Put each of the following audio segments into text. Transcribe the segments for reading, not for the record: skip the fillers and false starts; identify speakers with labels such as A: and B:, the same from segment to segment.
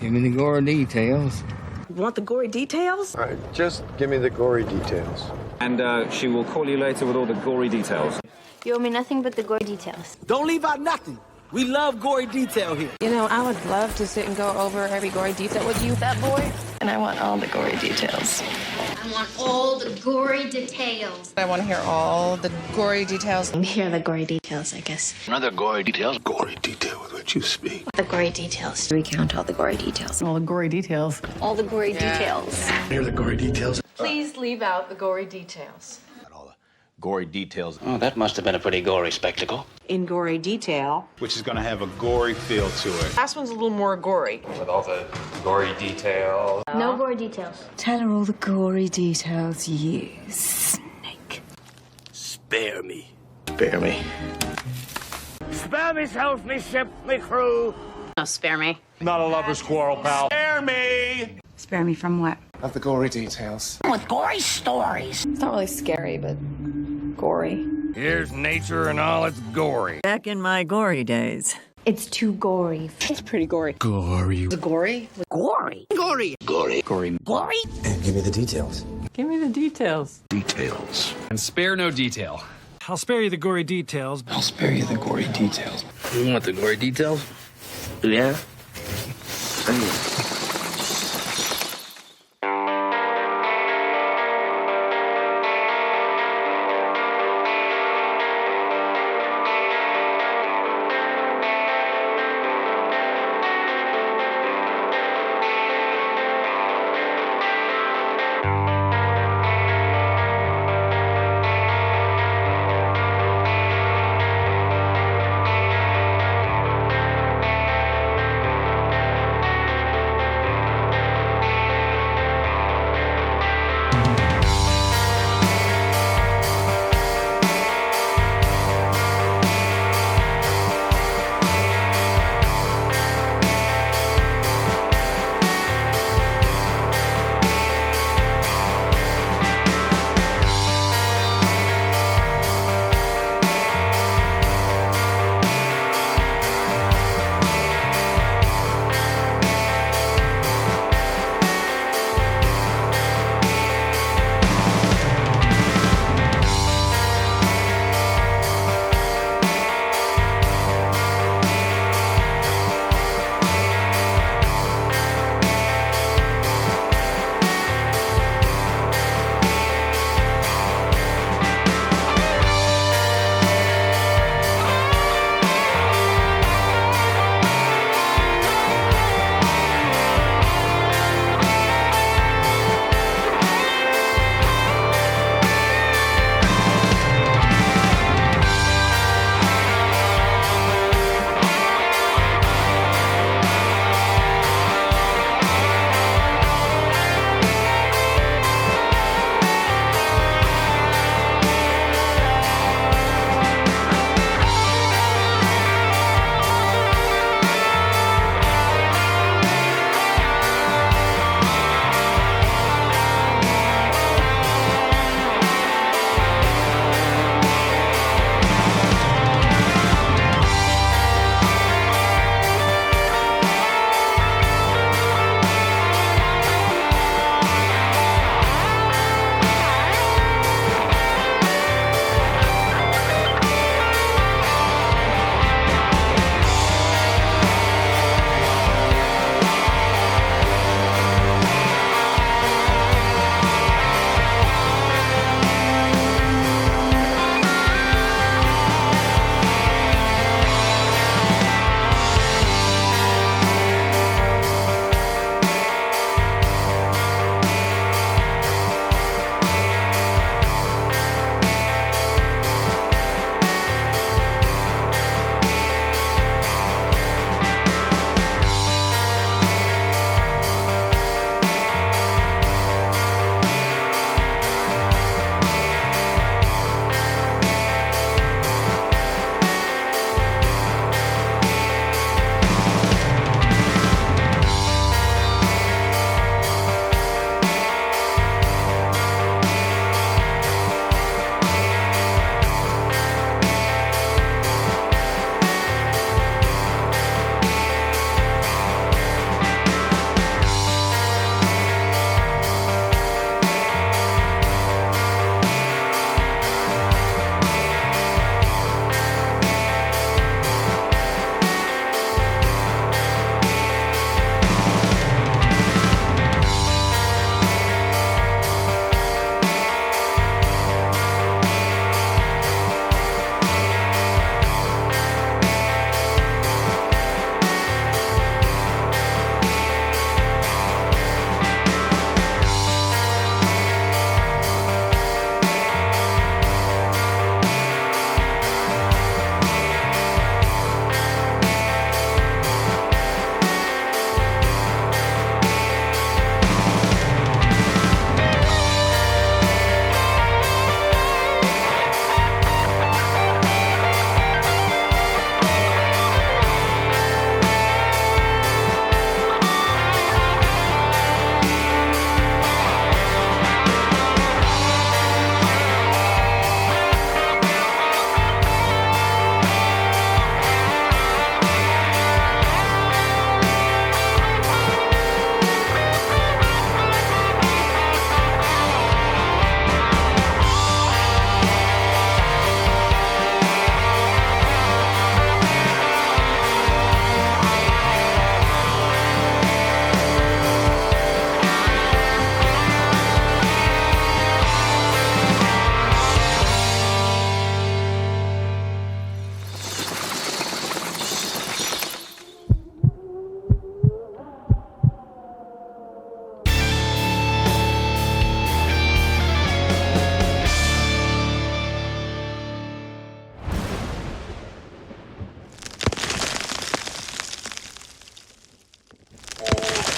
A: Give me the gore details.
B: You want the gory details?
C: All right, just give me the gory details.
D: And she will call you later with all the gory details.
E: You owe me nothing but the gory details.
F: Don't leave out nothing. We love gory detail here.
B: You know, I would love to sit and go over every gory detail with you, fat boy. And I want all the gory details.
E: I want all the gory details.
B: I want to hear all the gory details.
E: Here are the gory details, I guess.
G: Another gory details. Gory detail with which you speak.
E: The gory details. Recount all the gory details.
B: All the gory details.
E: All the gory details.
G: Hear the gory details.
B: Please leave out the gory details.
H: All the gory details.
G: Oh, that must have been a pretty gory spectacle.
B: In gory detail.
H: Which is going to have a gory feel to it.
B: Last one's a little more gory.
I: With all the gory details.
E: No gory details.
J: Tell her all the gory details, you snake.
F: Spare me.
G: Spare me.
F: Spare myself, me ship, me crew.
E: No, spare me.
I: Not a lover's quarrel, pal.
H: Spare me!
J: Spare me from what?
G: Of the gory details.
J: With gory stories. It's not really scary, but gory.
I: Here's nature and all its gory.
B: Back in my gory days.
E: It's too gory.
B: It's pretty gory.
G: Gory.
B: The gory? Gory.
F: Gory.
G: Gory. Gory.
B: Gory?
G: And give me the details.
B: Give me the details.
G: Details.
I: And spare no detail. I'll spare you the gory details.
G: I'll spare you the gory details.
A: You want the gory details? Yeah?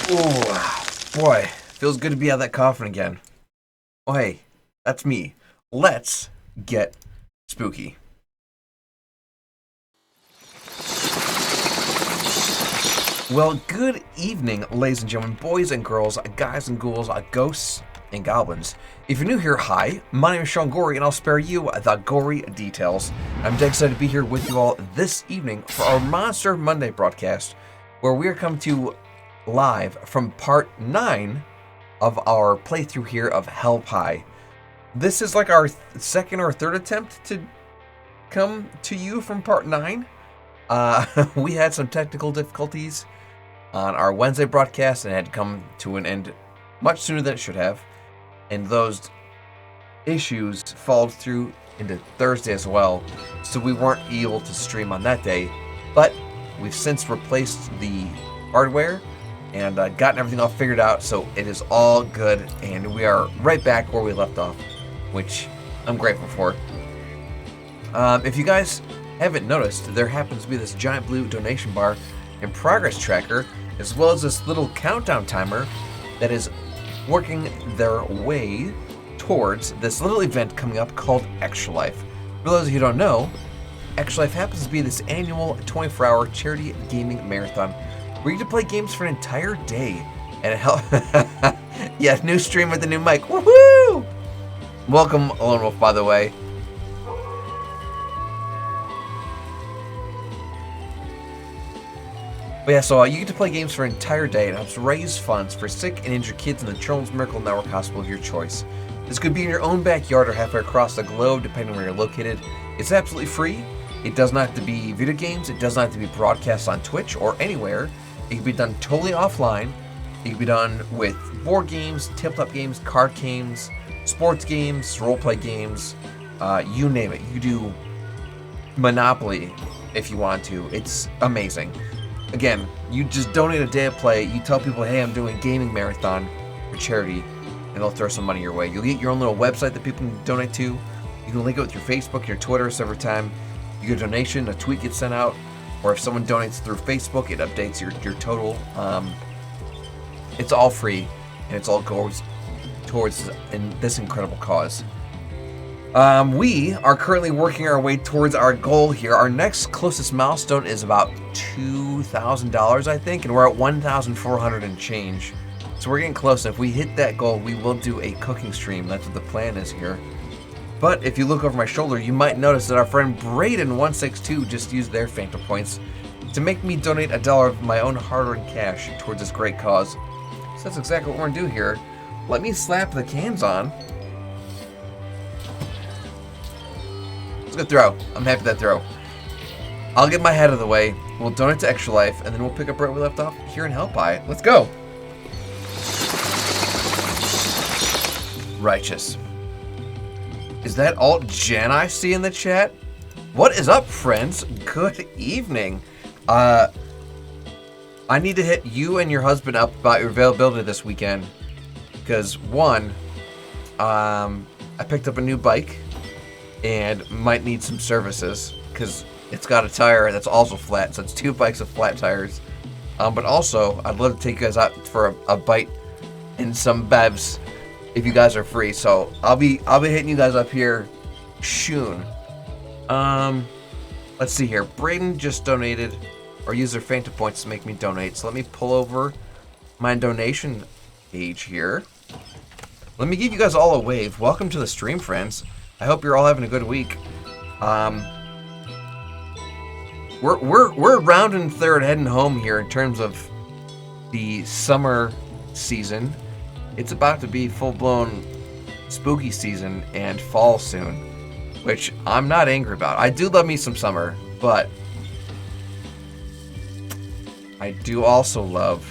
K: Oh, boy. Feels good to be out of that coffin again. Oh, hey. That's me. Let's get spooky. Well, good evening, ladies and gentlemen, boys and girls, guys and ghouls, ghosts and goblins. If you're new here, hi, my name is Sean Gory, and I'll spare you the gory details. I'm dead excited to be here with you all this evening for our Monster Monday broadcast, where we are coming to you live from part 9 of our playthrough here of Hell Pie. This is like our second or third attempt to come to you from part 9. We had some technical difficulties on our Wednesday broadcast and had to come to an end much sooner than it should have. And those issues followed through into Thursday as well, so we weren't able to stream on that day. But we've since replaced the hardware and gotten everything all figured out, so it is all good, and we are right back where we left off, which I'm grateful for. If you guys haven't noticed, there happens to be this giant blue donation bar and progress tracker, as well as this little countdown timer that is working their way towards this little event coming up called Extra Life. For those of you who don't know, Extra Life happens to be this annual 24-hour charity gaming marathon where you get to play games for an entire day, and it helps. Yeah, new stream with the new mic. Woohoo! Welcome, Lone Wolf, by the way. But yeah, so you get to play games for an entire day and helps raise funds for sick and injured kids in the Children's Miracle Network Hospital of your choice. This could be in your own backyard or halfway across the globe, depending on where you're located. It's absolutely free. It does not have to be video games. It does not have to be broadcast on Twitch or anywhere. It can be done totally offline. It can be done with board games, tabletop games, card games, sports games, role-play games, you name it. You do Monopoly if you want to. It's amazing. Again, you just donate a day of play. You tell people, hey, I'm doing a gaming marathon for charity, and they'll throw some money your way. You'll get your own little website that people can donate to. You can link it with your Facebook, your Twitter, so every time you get a donation, a tweet gets sent out, or if someone donates through Facebook, it updates your total. It's all free, and it's all goes towards this incredible cause. We are currently working our way towards our goal here. Our next closest milestone is about $2,000, I think, and we're at 1,400 and change. So we're getting close. If we hit that goal, we will do a cooking stream. That's what the plan is here. But if you look over my shoulder, you might notice that our friend Braden162 just used their Phantom points to make me donate $1 of my own hard-earned cash towards this great cause. So that's exactly what we're gonna do here. Let me slap the cans on. Good throw. I'm happy with that throw. I'll get my head out of the way. We'll donate to Extra Life, and then we'll pick up right where we left off here in Hell Pie. Let's go. Righteous. Is that Alt Jan I see in the chat? What is up, friends? Good evening. I need to hit you and your husband up about your availability this weekend, because one, I picked up a new bike and might need some services because it's got a tire that's also flat, so it's 2 bikes of flat tires. But also, I'd love to take you guys out for a bite and some bevs if you guys are free. So I'll be hitting you guys up here soon. Let's see here. Braden just donated or used their Phantom points to make me donate. So let me pull over my donation page here. Let me give you guys all a wave. Welcome to the stream, friends. I hope you're all having a good week. We're rounding third, heading home here in terms of the summer season. It's about to be full-blown spooky season and fall soon, which I'm not angry about. I do love me some summer, but I do also love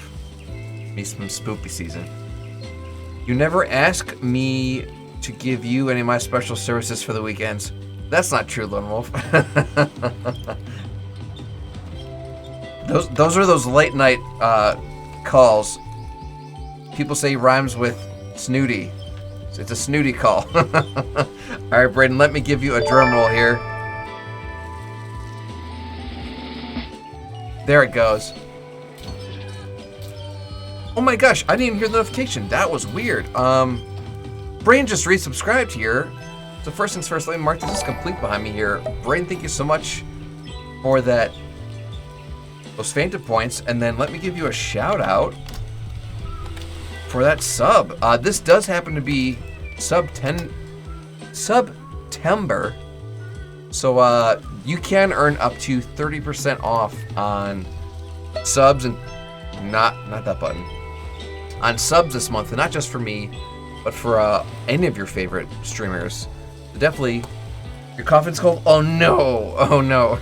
K: me some spooky season. You never ask me to give you any of my special services for the weekends. That's not true, Lone Wolf. those are those late night calls. People say rhymes with snooty. It's a snooty call. Alright, Braden, let me give you a drum roll here. There it goes. Oh my gosh, I didn't even hear the notification. That was weird. Brain just resubscribed here. So first things first, let me mark this as complete behind me here. Brain, thank you so much for that, those Phantom points, and then let me give you a shout out for that sub. This does happen to be September, so you can earn up to 30% off on subs and not that button on subs this month, and not just for me, but for any of your favorite streamers. So definitely, your confidence goal. Oh no.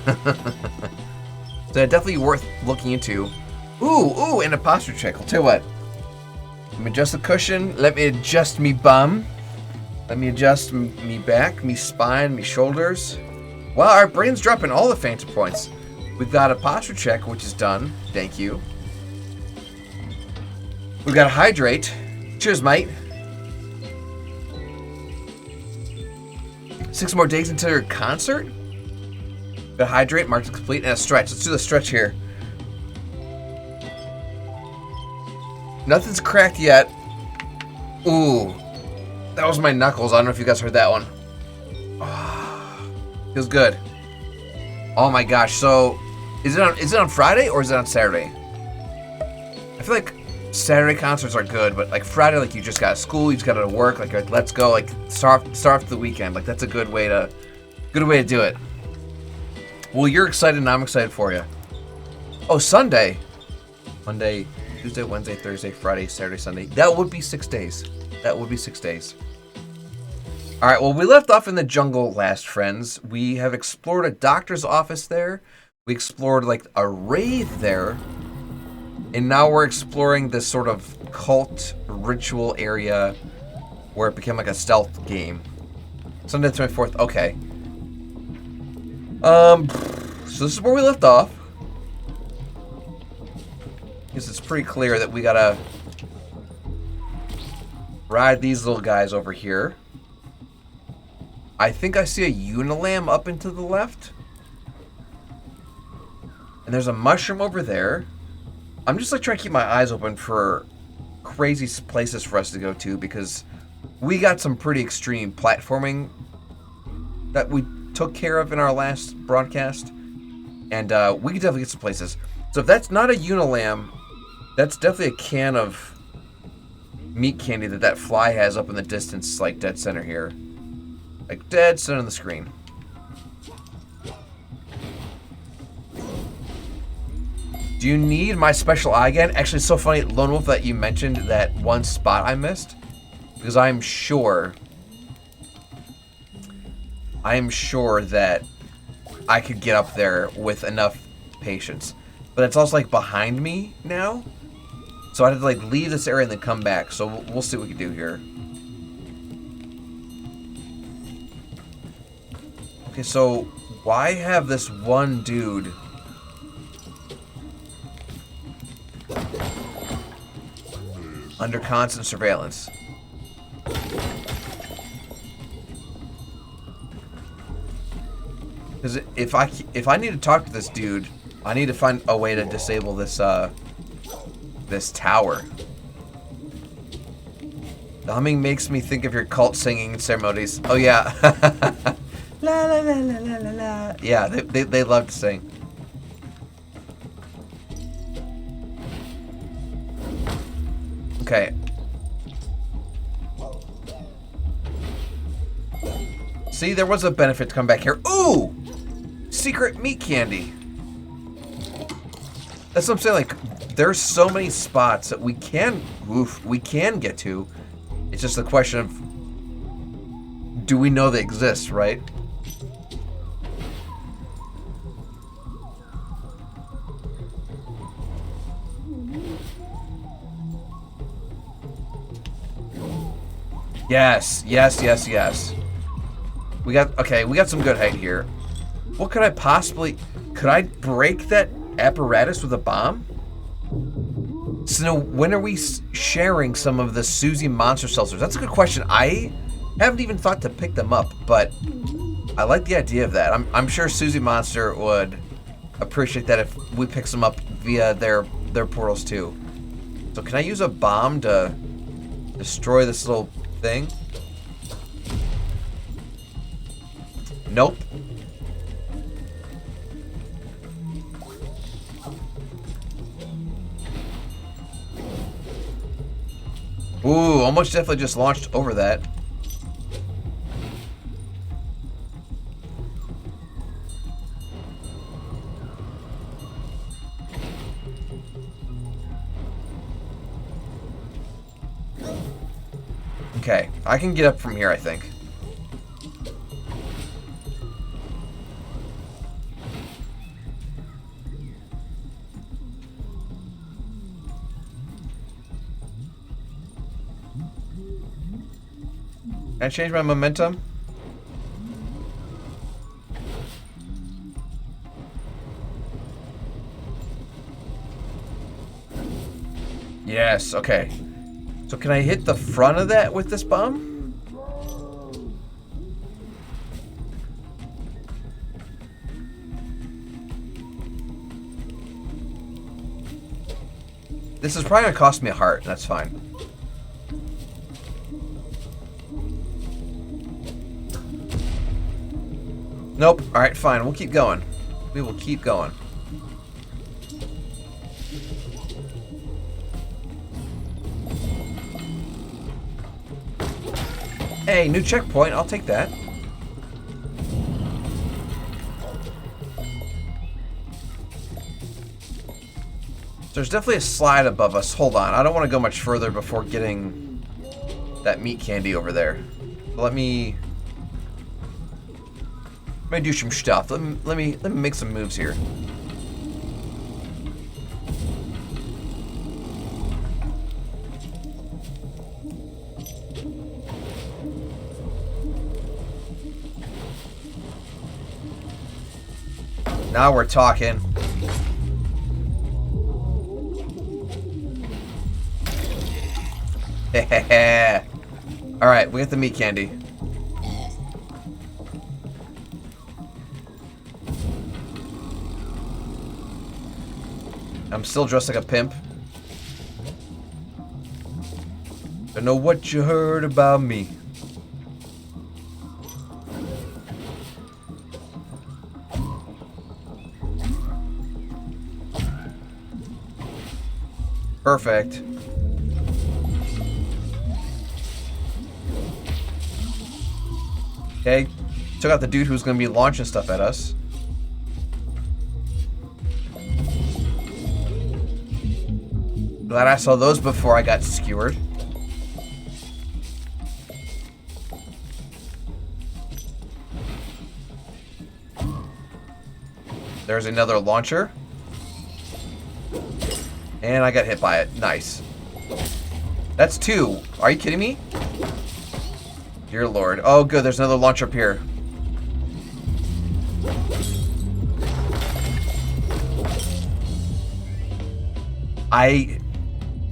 K: So definitely worth looking into. Ooh, and a posture check. I'll tell you what. Let me adjust the cushion. Let me adjust me bum. Let me adjust me back, me spine, me shoulders. Wow, our brain's dropping all the Phantom points. We've got a posture check, which is done. Thank you. We've got to hydrate. Cheers, mate. 6 more days until your concert. Got to hydrate, marked as complete, and a stretch. Let's do the stretch here. Nothing's cracked yet. Ooh, that was my knuckles. I don't know if you guys heard that one. Oh, feels good. Oh my gosh. So, is it on Friday or is it on Saturday? I feel like Saturday concerts are good, but like Friday, like you just got to school, you just got to work. Like let's go, like start off the weekend. Like that's a good way to do it. Well, you're excited and I'm excited for you. Oh, Sunday, Monday, Tuesday, Wednesday, Thursday, Friday, Saturday, Sunday. That would be 6 days. That would be 6 days. All right, well, we left off in the jungle last, friends. We have explored a doctor's office there. We explored, like, a rave there. And now we're exploring this sort of cult ritual area where it became like a stealth game. Sunday the 24th, okay. So this is where we left off. Because it's pretty clear that we gotta ride these little guys over here. I think I see a Unilam up and to the left. And there's a mushroom over there. I'm just like trying to keep my eyes open for crazy places for us to go to, because we got some pretty extreme platforming that we took care of in our last broadcast. And we could definitely get some places. So if that's not a Unilam, that's definitely a can of meat candy that fly has up in the distance, like dead center here. Like dead center on the screen. Do you need my special eye again? Actually, it's so funny, Lone Wolf, that you mentioned that one spot I missed. Because I'm sure that I could get up there with enough patience. But it's also like behind me now. So I had to like leave this area and then come back. So we'll see what we can do here. Okay, so why have this one dude under constant surveillance? Because if I need to talk to this dude, I need to find a way to disable this this tower. The humming makes me think of your cult singing ceremonies. Oh yeah. La la la la la la la. Yeah, they love to sing. Okay. See, there was a benefit to come back here. Ooh! Secret meat candy. That's what I'm saying, like, there's so many spots that we can get to. It's just a question of, do we know they exist, right? Yes, yes, yes, yes. We got some good height here. What could I possibly... Could I break that apparatus with a bomb? So now, when are we sharing some of the Susie Monster Seltzers? That's a good question. I haven't even thought to pick them up, but I like the idea of that. I'm sure Susie Monster would appreciate that if we pick some up via their portals too. So can I use a bomb to destroy this little thing? Nope. Ooh, almost definitely just launched over that. Okay, I can get up from here, I think. Can I change my momentum? Yes, okay. So can I hit the front of that with this bomb? This is probably gonna cost me a heart, that's fine. Nope. Alright, fine. We'll keep going. We will keep going. Hey, new checkpoint. I'll take that. There's definitely a slide above us. Hold on. I don't want to go much further before getting that meat candy over there. Let me do some stuff. Let me make some moves here. Now we're talking. All right, we got the meat candy. I'm still dressed like a pimp. Don't know what you heard about me. Perfect. Okay, took out the dude who's going to be launching stuff at us. Glad I saw those before I got skewered. There's another launcher. And I got hit by it. Nice. That's two. Are you kidding me? Dear Lord. Oh, good. There's another launcher up here.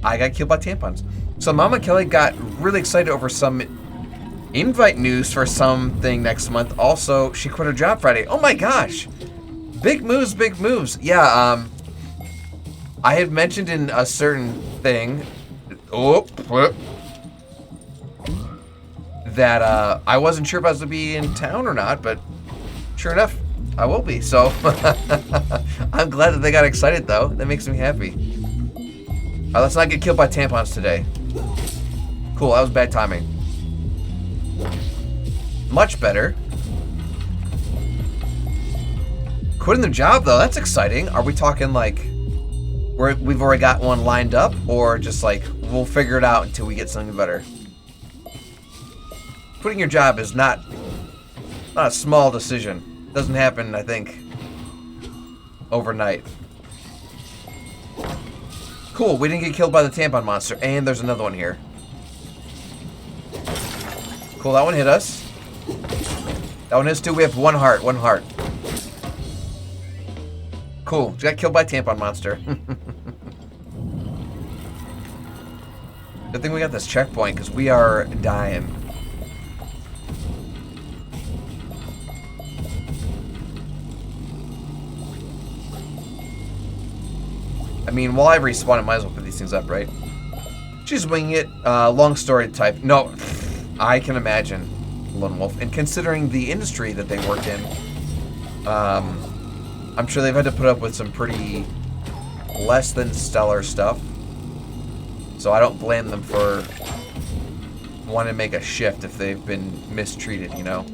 K: I got killed by tampons. So Mama Kelly got really excited over some invite news for something next month. Also, she quit her job Friday. Oh my gosh. Big moves, big moves. Yeah, I had mentioned in a certain thing that I wasn't sure if I was to be in town or not, but sure enough, I will be. So I'm glad that they got excited, though. That makes me happy. All right, let's not get killed by tampons today. Cool, that was bad timing. Much better. Quitting the job, though, that's exciting. Are we talking like we've already got one lined up, or just like we'll figure it out until we get something better? Quitting your job is not a small decision. It doesn't happen, I think, overnight. Cool, we didn't get killed by the tampon monster, and there's another one here. Cool, that one hit us. That one hits too. We have one heart, one heart. Cool, just got killed by tampon monster. Good thing we got this checkpoint, because we are dying. I mean, while I respawn, I might as well put these things up, right? She's winging it. Long story type. No, I can imagine Lone Wolf. And considering the industry that they work in, I'm sure they've had to put up with some pretty less than stellar stuff. So I don't blame them for wanting to make a shift if they've been mistreated, you know?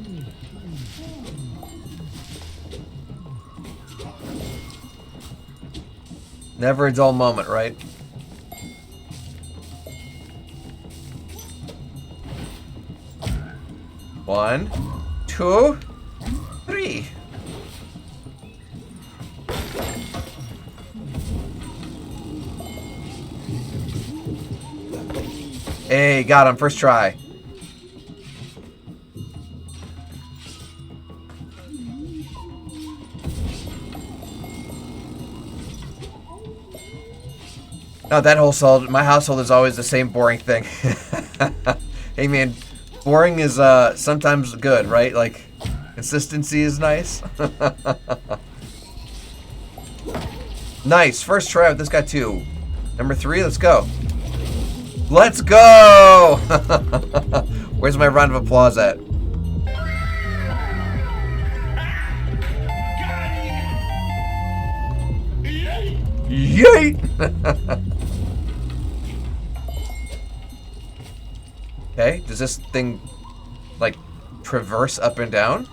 K: Never a dull moment, right? One, two, three. Hey, got him. First try. No, that household, my household is always the same boring thing. Hey man, boring is sometimes good, right? Like, consistency is nice. Nice, first try with this guy too. Number 3, let's go. Let's go! Where's my round of applause at? Yay! Okay, does this thing, like, traverse up and down?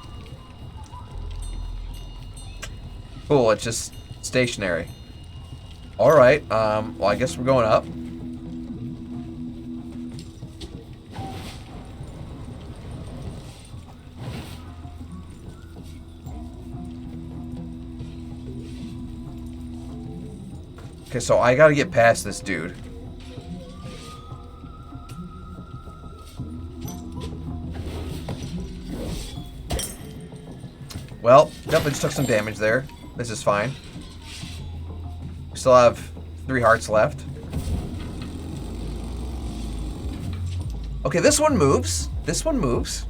K: Cool, it's just stationary. Alright, well, I guess we're going up. Okay, so I gotta get past this dude. Well, definitely just took some damage there. This is fine. We still have 3 hearts left. Okay, this one moves. This one moves.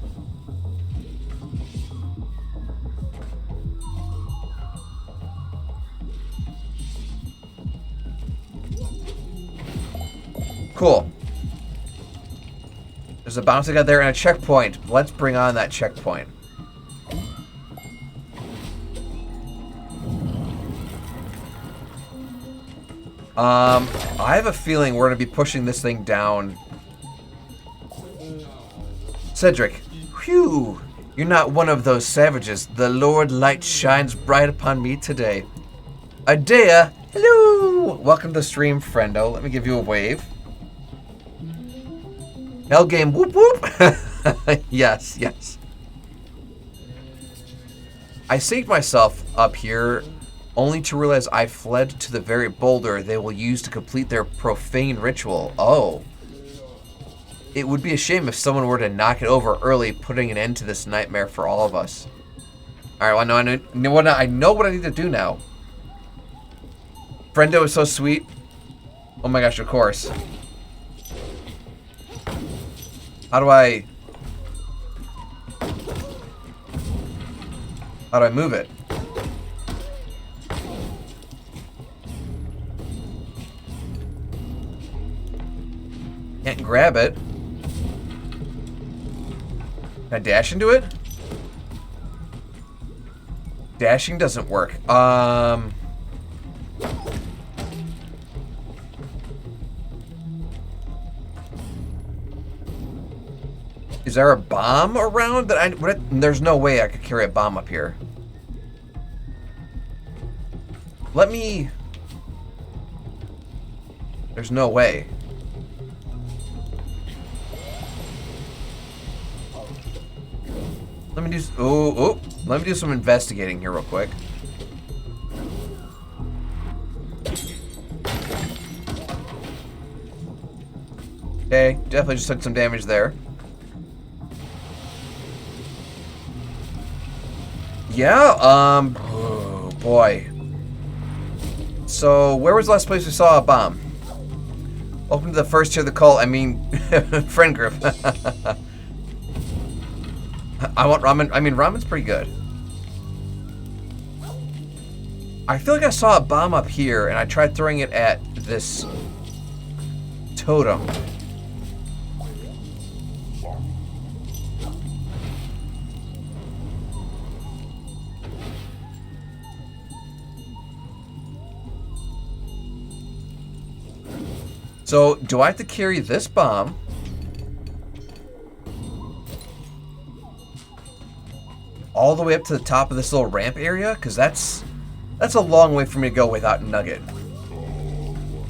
K: Cool. There's a bounce I got there and a checkpoint. Let's bring on that checkpoint. I have a feeling we're going to be pushing this thing down. Cedric, whew, you're not one of those savages. The Lord light shines bright upon me today. Adea, hello! Welcome to the stream, friendo. Let me give you a wave. Hell game, whoop whoop! Yes, yes. I synced myself up here only to realize I fled to the very boulder they will use to complete their profane ritual. Oh. It would be a shame if someone were to knock it over early, putting an end to this nightmare for all of us. Alright, well, I know what I need to do now. Friendo is so sweet. Oh my gosh, of course. How do I move it? Can't grab it. Can I dash into it? Dashing doesn't work. Is there a bomb around that there's no way I could carry a bomb up here. Let me... There's no way. Let me do... Let me do some investigating here real quick. Okay, definitely just took some damage there. Yeah, oh boy. So, where was the last place we saw a bomb? Welcome to the first tier of the cult, I mean, friend group. I want ramen. I mean, ramen's pretty good. I feel like I saw a bomb up here, and I tried throwing it at this totem. So, do I have to carry this bomb? All the way up to the top of this little ramp area? Because that's a long way for me to go without Nugget.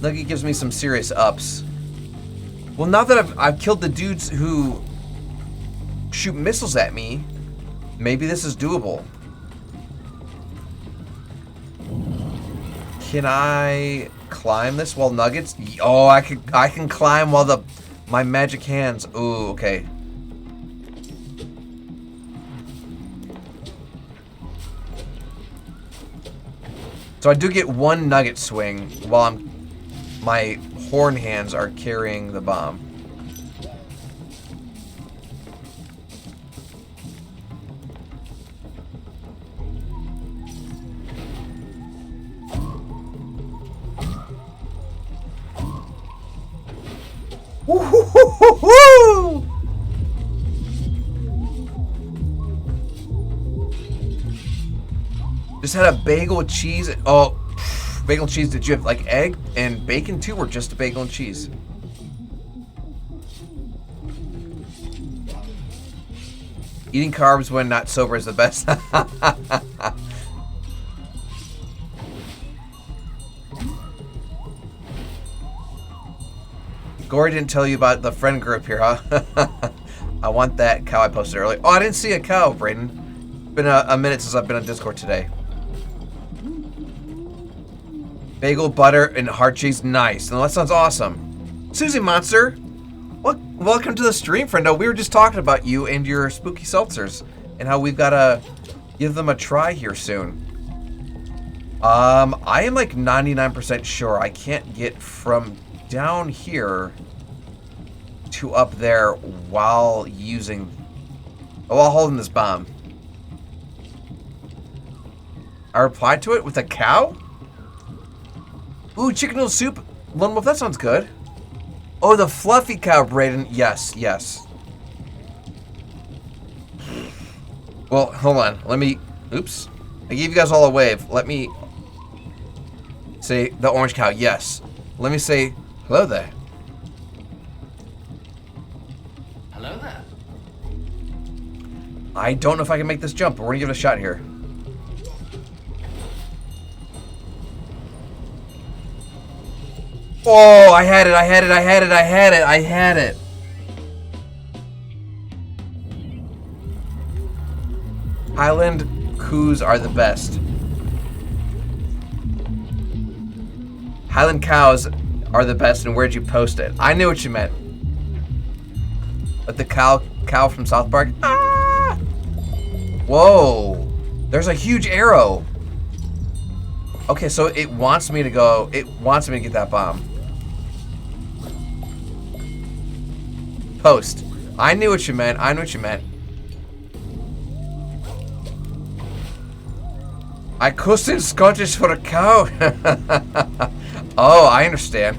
K: Nugget gives me some serious ups. Well, now that I've killed the dudes who shoot missiles at me, maybe this is doable. Can I climb this while Nuggets? Oh, I can climb while my magic hands. Ooh, okay. So I do get one Nugget swing while my horn hands are carrying the bomb. Woo-hoo-hoo-hoo-hoo! Just had a bagel with cheese. Oh, bagel and cheese. Did you have like egg and bacon too, or just a bagel and cheese? Eating carbs when not sober is the best. Gory didn't tell you about the friend group here, huh? I want that cow I posted earlier. Oh, I didn't see a cow, Brayden. Been a minute since I've been on Discord today. Bagel, butter, and hard cheese. Nice. And that sounds awesome. Susie Monster, welcome to the stream, friendo. We were just talking about you and your spooky seltzers and how we've got to give them a try here soon. I am like 99% sure I can't get from down here to up there while holding this bomb. I replied to it with a cow? Ooh, chicken noodle soup. Lone Wolf, that sounds good. Oh, the fluffy cow, Brayden. Yes, yes. Well, hold on. Let me... Oops. I gave you guys all a wave. Let me say the orange cow. Yes. Let me say hello there.
A: Hello there.
K: I don't know if I can make this jump, but we're going to give it a shot here. Oh, I had it, I had it, I had it, I had it, I had it. Highland coos are the best. Highland cows are the best, and where'd you post it? I knew what you meant. Like the cow from South Park? Ah! Whoa, there's a huge arrow. Okay, so it wants me to go, it wants me to get that bomb. Post. I knew what you meant. I knew what you meant. I cussed in Scottish for a cow. Oh, I understand.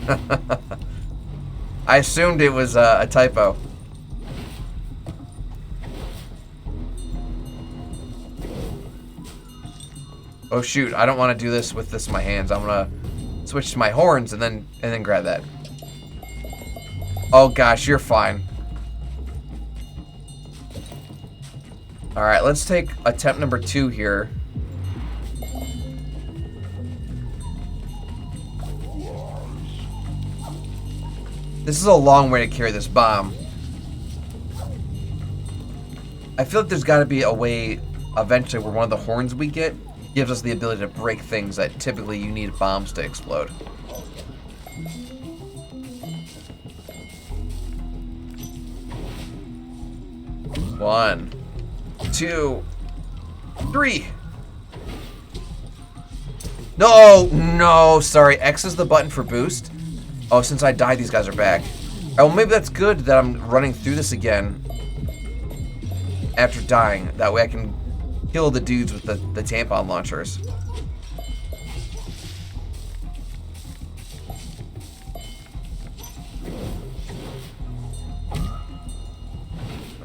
K: I assumed it was a typo. Oh shoot, I don't want to do this with this in my hands. I'm gonna switch to my horns and then grab that. Oh gosh, you're fine. Alright, let's take attempt number 2 here. This is a long way to carry this bomb. I feel like there's got to be a way eventually where one of the horns we get gives us the ability to break things that typically you need bombs to explode. One, 2, 3. No, sorry. X is the button for boost. Oh, since I died, these guys are back. Oh, maybe that's good that I'm running through this again after dying. That way I can kill the dudes with the tampon launchers.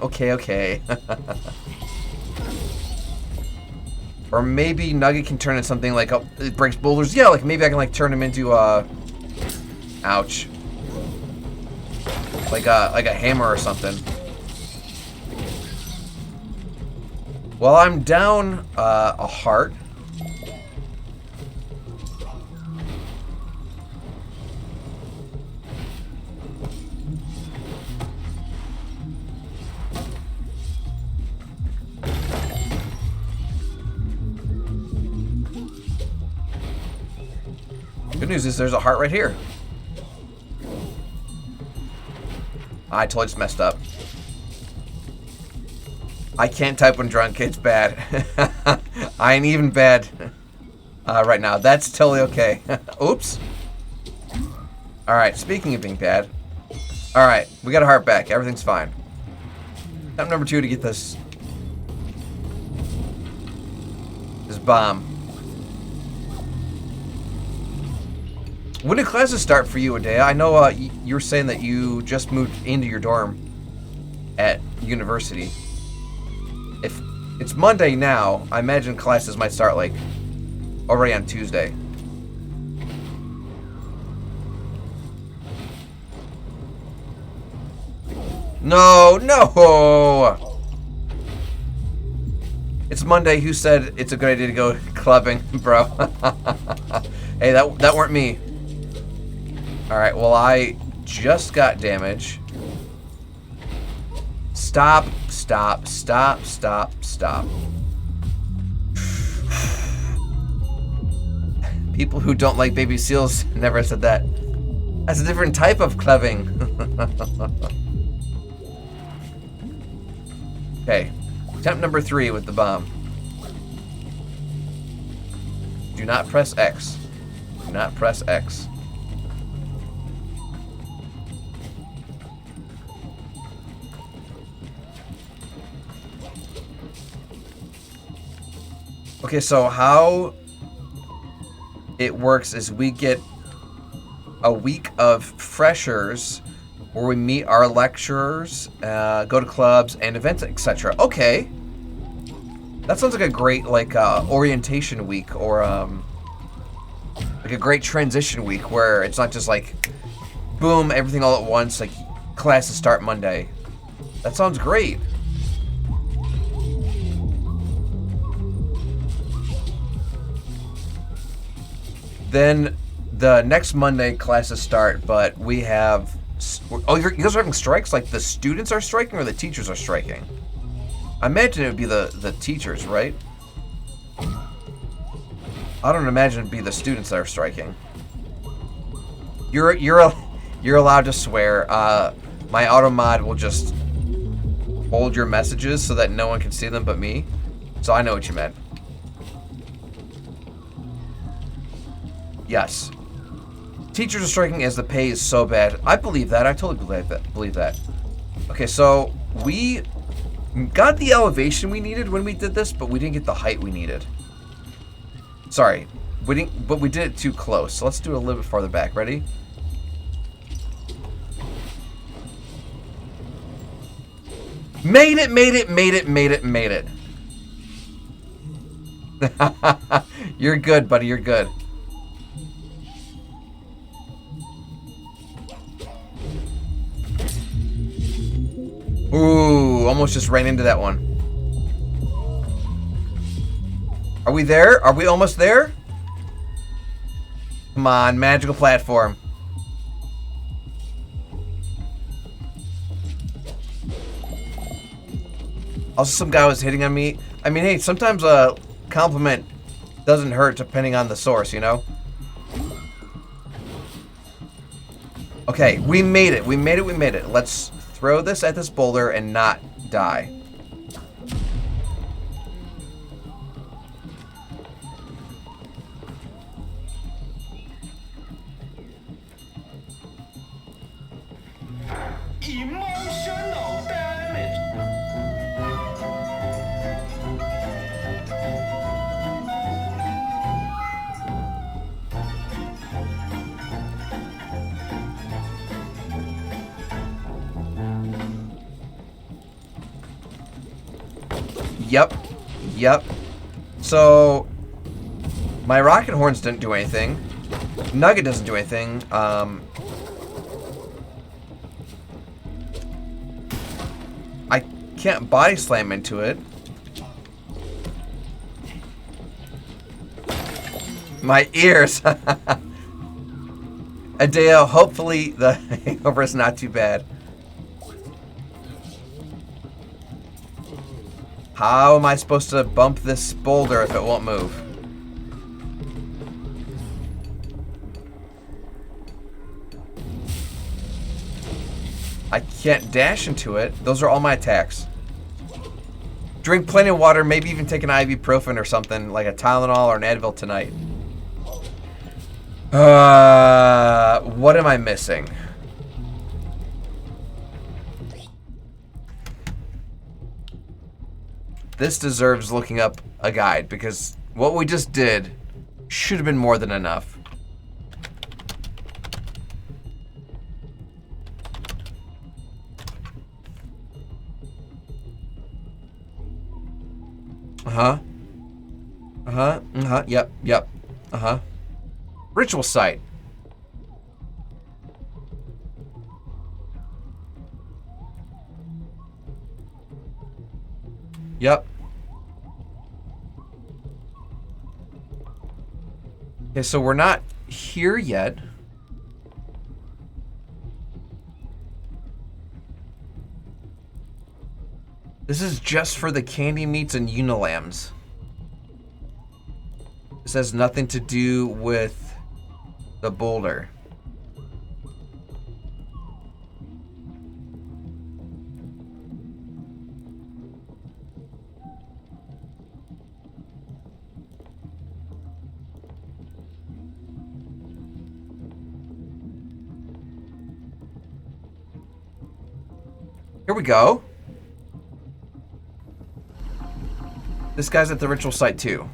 K: Okay. Or maybe Nugget can turn into something like it breaks boulders. Yeah, like maybe I can like turn him into ouch. Like a hammer or something. Well, I'm down a heart. Good news is there's a heart right here. I totally just messed up. I can't type when drunk. It's bad. I ain't even bad right now. That's totally okay. Oops. Alright, speaking of being bad. Alright, we got a heart back. Everything's fine. Step number 2 to get this bomb. When do classes start for you, Adea? I know you were saying that you just moved into your dorm at university. If it's Monday now, I imagine classes might start like already on Tuesday. No! It's Monday. Who said it's a good idea to go clubbing, bro? Hey, that weren't me. Alright, well, I just got damage. Stop. People who don't like baby seals never said that. That's a different type of clubbing. Okay, attempt number 3 with the bomb. Do not press X. Do not press X. Okay, so how it works is we get a week of freshers where we meet our lecturers, go to clubs and events, etc. Okay. That sounds like a great, like, orientation week or, like a great transition week where it's not just like, boom, everything all at once, like, classes start Monday. That sounds great. Then the next Monday classes start, but we have... Oh, you guys are having strikes? Like the students are striking or the teachers are striking? I imagine it would be the teachers, right? I don't imagine it'd be the students that are striking. You're allowed to swear. My auto mod will just hold your messages so that no one can see them but me. So I know what you meant. Yes. Teachers are striking as the pay is so bad. I believe that. I totally believe that. Okay, so we got the elevation we needed when we did this, but we didn't get the height we needed. Sorry. We didn't, but we did it too close. So let's do it a little bit farther back. Ready? Made it. You're good, buddy. You're good. Ooh, almost just ran into that one. Are we there? Are we almost there? Come on, magical platform. Also, some guy was hitting on me. I mean, hey, sometimes a compliment doesn't hurt depending on the source, you know? Okay, we made it. We made it. Let's throw this at this boulder and not die.
A: Emotional damage.
K: Yep. Yep. So, my rocket horns didn't do anything. Nugget doesn't do anything. I can't body slam into it. My ears. Adeo, hopefully the hangover is not too bad. How am I supposed to bump this boulder if it won't move? I can't dash into it. Those are all my attacks. Drink plenty of water, maybe even take an ibuprofen or something, like a Tylenol or an Advil tonight. What am I missing? This deserves looking up a guide, because what we just did should have been more than enough. Yep. Ritual site. Yep. Okay, so we're not here yet. This is just for the candy meats and Unilams. This has nothing to do with the boulder. Here we go. This guy's at the ritual site too.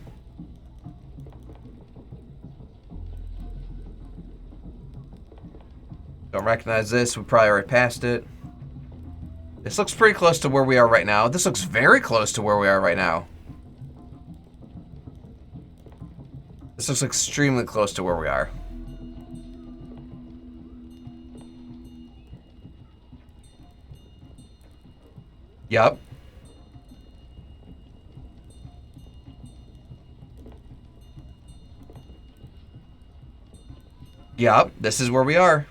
K: Don't recognize this. We probably already passed it. This looks pretty close to where we are right now. This looks very close to where we are right now. This looks extremely close to where we are. Yup. Yup, this is where we are.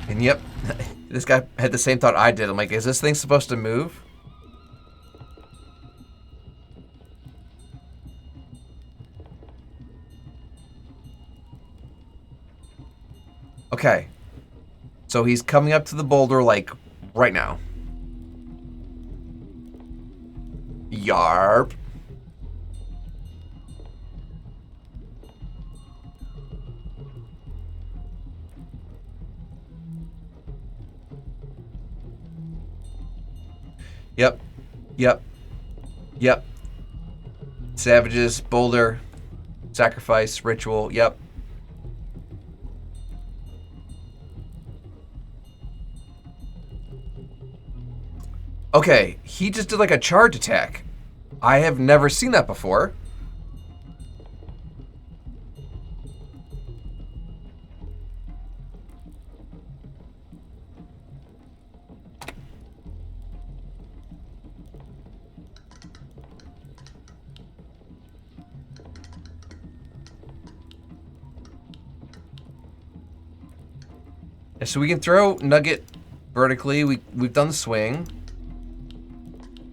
K: And yep, this guy had the same thought I did. I'm like, is this thing supposed to move? Okay. So he's coming up to the boulder, like, right now. Yarp. Yep. Yep. Yep. Savages, boulder, sacrifice, ritual. Yep. Okay, he just did like a charge attack. I have never seen that before. So we can throw Nugget vertically. We've done the swing.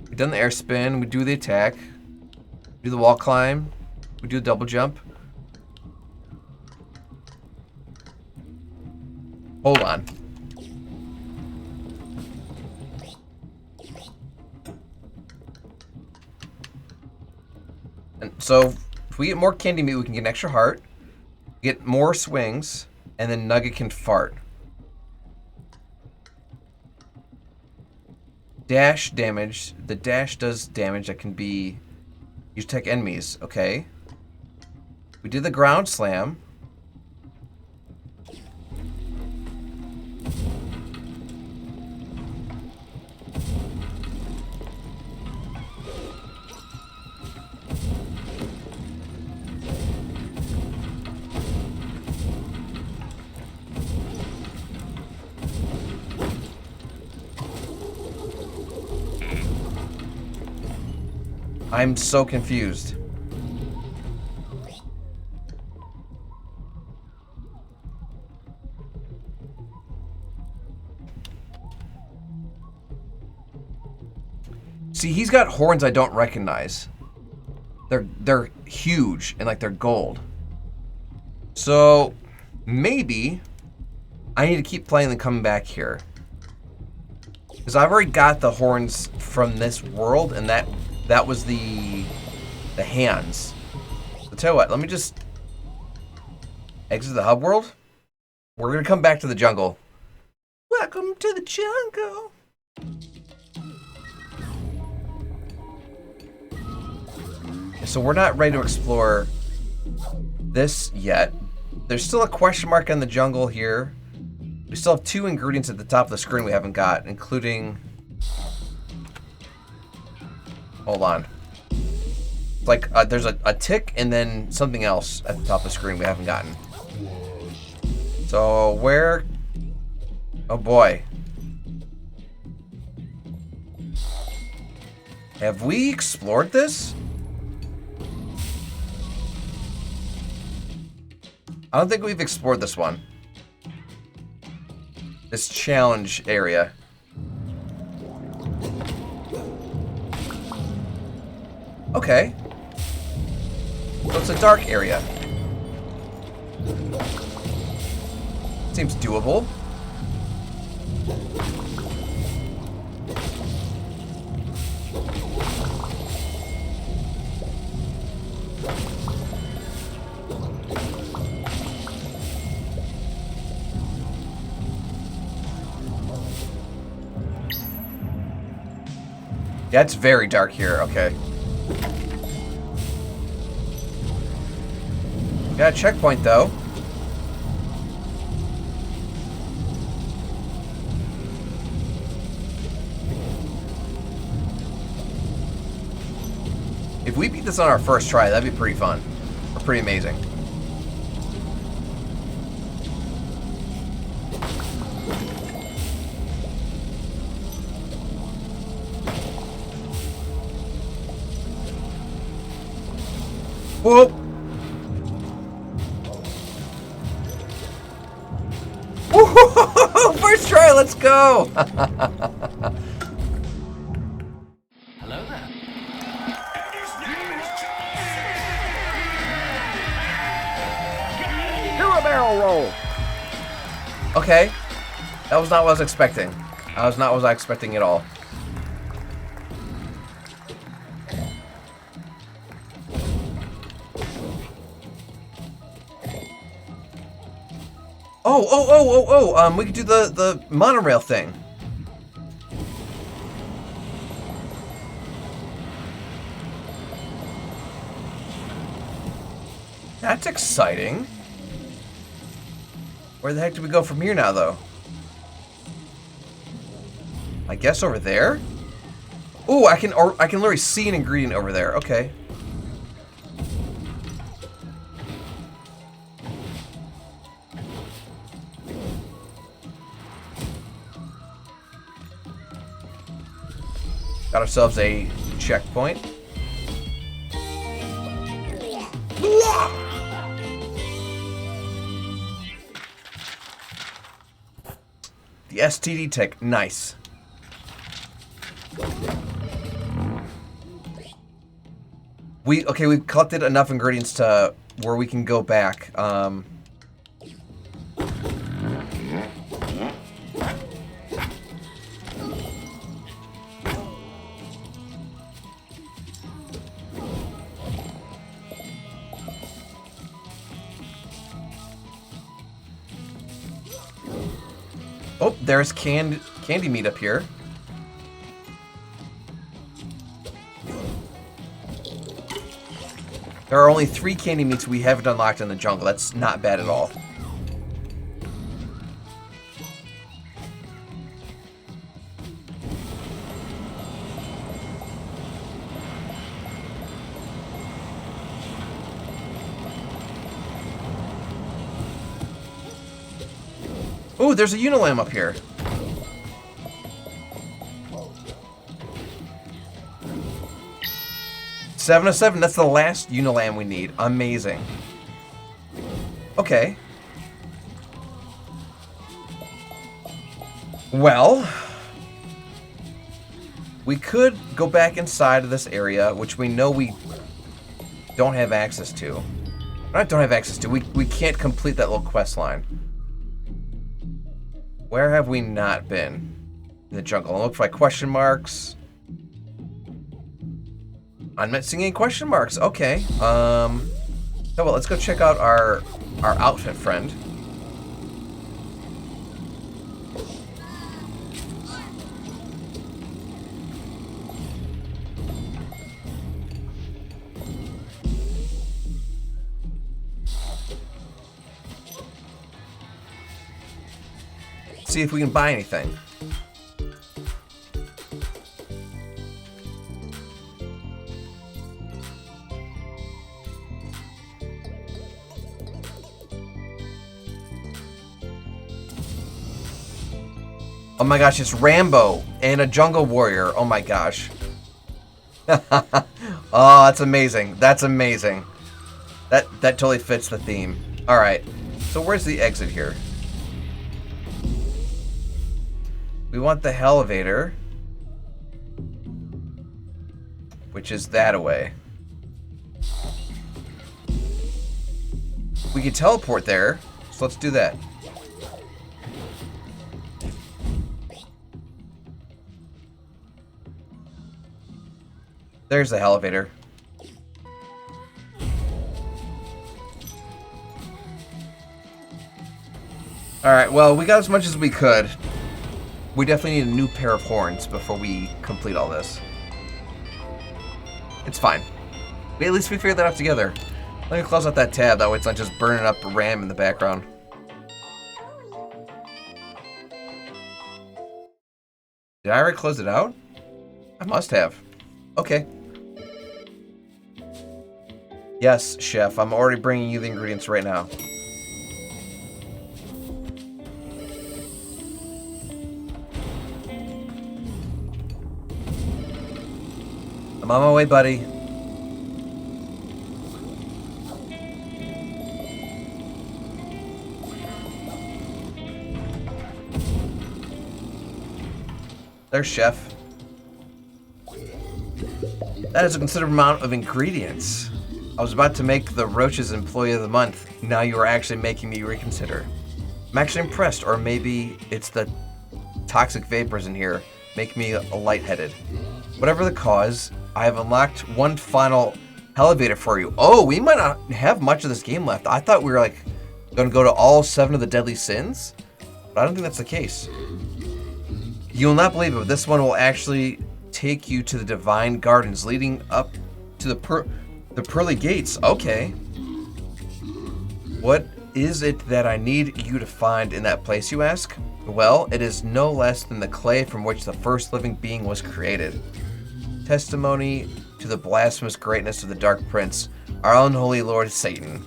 K: We've done the air spin. We do the attack. We do the wall climb. We do the double jump. Hold on. And so if we get more candy meat, we can get an extra heart, get more swings, and then Nugget can fart. Dash damage. The dash does damage that can be used to attack enemies. Okay. We did the ground slam. I'm so confused. See, he's got horns I don't recognize. They're huge and like they're gold. So maybe I need to keep playing and coming back here. Because I've already got the horns from this world, and that was the hands. So tell you what, let me just exit the hub world. We're gonna come back to the jungle. Welcome to the jungle. So we're not ready to explore this yet. There's still a question mark on the jungle here. We still have 2 ingredients at the top of the screen we haven't got, including... Hold on. It's like there's a tick and then something else at the top of the screen we haven't gotten. So where... Oh boy. Have we explored this? I don't think we've explored this one. This challenge area. Okay. So it's a dark area. Seems doable. Yeah, it's very dark here. Okay. Got a checkpoint, though. If we beat this on our first try, that'd be pretty fun. Or pretty amazing. Whoa! Whoa! First try, let's go!
A: Hello there.
F: Do a barrel roll.
K: Okay. That was not what I was expecting. That was not what I was expecting at all. We could do the monorail thing. That's exciting. Where the heck do we go from here now, though? I guess over there? Ooh, I can literally see an ingredient over there. Okay. Got ourselves a checkpoint. The STD tick, nice. We've collected enough ingredients to where we can go back. Oh, there's candy meat up here. There are only 3 candy meats we haven't unlocked in the jungle. That's not bad at all. Ooh, there's a Unilam up here. 7 of 7. That's the last Unilam we need. Amazing. Okay. Well, we could go back inside of this area, which we know we don't have access to. Not don't have access to. We can't complete that little quest line. Where have we not been? In the jungle. I'll look for like question marks. I'm not seeing any question marks. Okay. Oh well, let's go check out our outfit friend. See if we can buy anything. Oh my gosh, it's Rambo and a jungle warrior. Oh my gosh. Oh, that's amazing. That's amazing. That totally fits the theme. All right. So where's the exit here? We want the elevator, which is that away. We can teleport there, so let's do that. There's the elevator. Alright, well, we got as much as we could. We definitely need a new pair of horns before we complete all this. It's fine. At least we figured that out together. Let me close out that tab, that way it's not just burning up RAM in the background. Did I already close it out? I must have. Okay. Yes, chef, I'm already bringing you the ingredients right now. I'm on my way, buddy. There's chef. That is a considerable amount of ingredients. I was about to make the Roaches Employee of the Month. Now you are actually making me reconsider. I'm actually impressed, or maybe it's the toxic vapors in here make me lightheaded. Whatever the cause, I have unlocked one final elevator for you. Oh, we might not have much of this game left. I thought we were like going to go to all 7 of the deadly sins, but I don't think that's the case. You will not believe it, but this one will actually take you to the Divine Gardens leading up to the Pearly Gates. Okay. What is it that I need you to find in that place, you ask? Well, it is no less than the clay from which the first living being was created. Testimony to the blasphemous greatness of the Dark Prince, our unholy Lord Satan.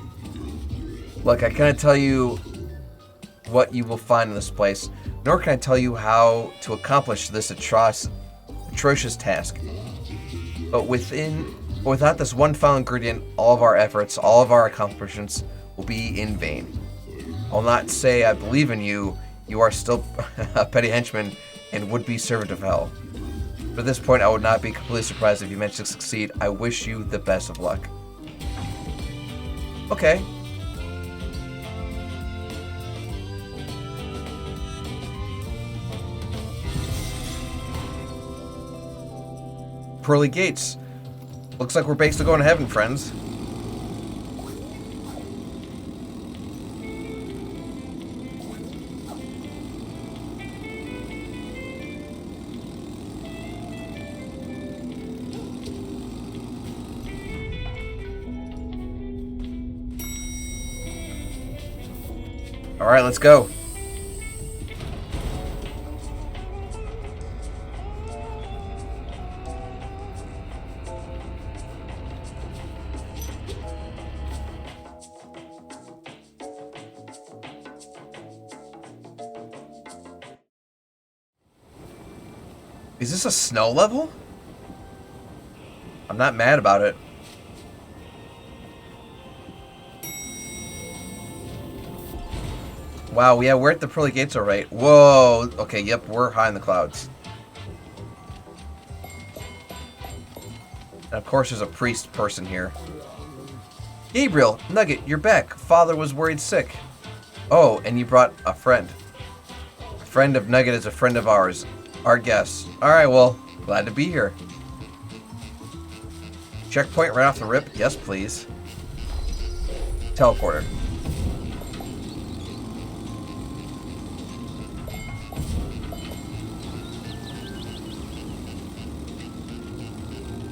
K: Look, I cannot tell you what you will find in this place, nor can I tell you how to accomplish this atrocious task. But without this one final ingredient, all of our efforts, all of our accomplishments will be in vain. I'll not say I believe in you. You are still a petty henchman and would-be servant of hell. But at this point, I would not be completely surprised if you managed to succeed. I wish you the best of luck. Okay. Pearly Gates. Looks like we're basically going to heaven, friends. All right, let's go. Is this a snow level? I'm not mad about it. Wow, yeah, we're at the pearly gates, all right. Whoa. Okay, yep, we're high in the clouds. And of course, there's a priest person here. Gabriel, Nugget, you're back. Father was worried sick. Oh, and you brought a friend. A friend of Nugget is a friend of ours. Our guest. Alright, well, glad to be here. Checkpoint right off the rip? Yes, please. Teleporter.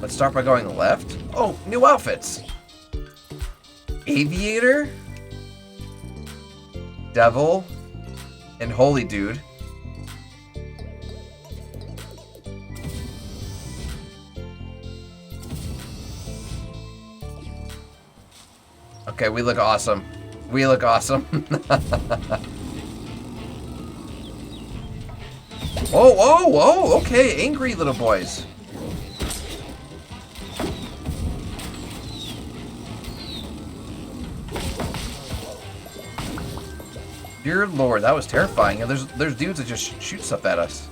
K: Let's start by going left. Oh, new outfits. Aviator, Devil, and Holy Dude. Okay, we look awesome. We look awesome. Oh, okay, angry little boys. Dear Lord, that was terrifying. And there's dudes that just shoot stuff at us.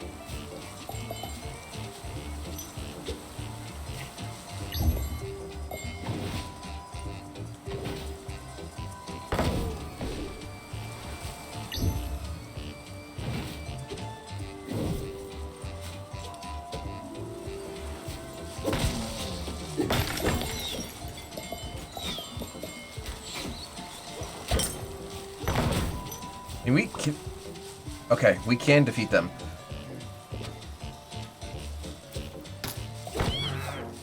K: And we can... Okay, we can defeat them.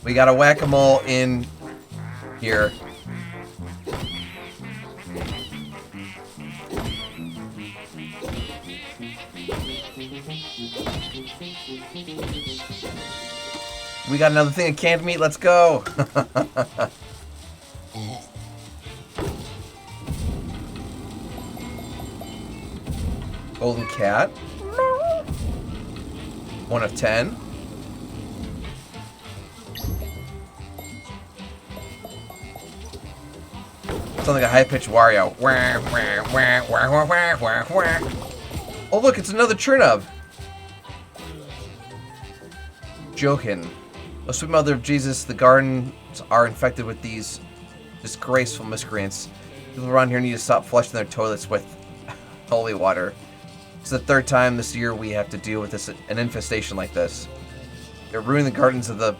K: We got a whack-a-mole in here. We got another thing of canned meat, let's go! Golden cat. 1 of 10. Sounds like a high-pitched Wario. Oh look, it's another Chernov. Jokin. Oh sweet mother of Jesus, the gardens are infected with these disgraceful miscreants. People around here need to stop flushing their toilets with holy water. It's the 3rd time this year we have to deal with an infestation like this. They're ruining the gardens of the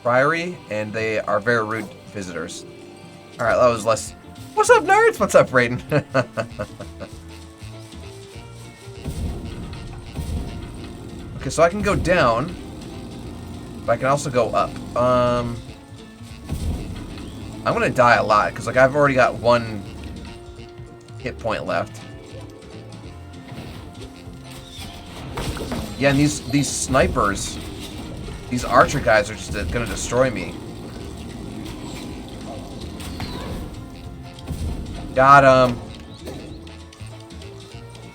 K: priory, and they are very rude visitors. Alright, that was less... What's up, nerds? What's up, Raiden? Okay, so I can go down, but I can also go up. I'm gonna die a lot, because like I've already got 1 hit point left. Yeah, and these snipers, these archer guys are just gonna destroy me. Got him.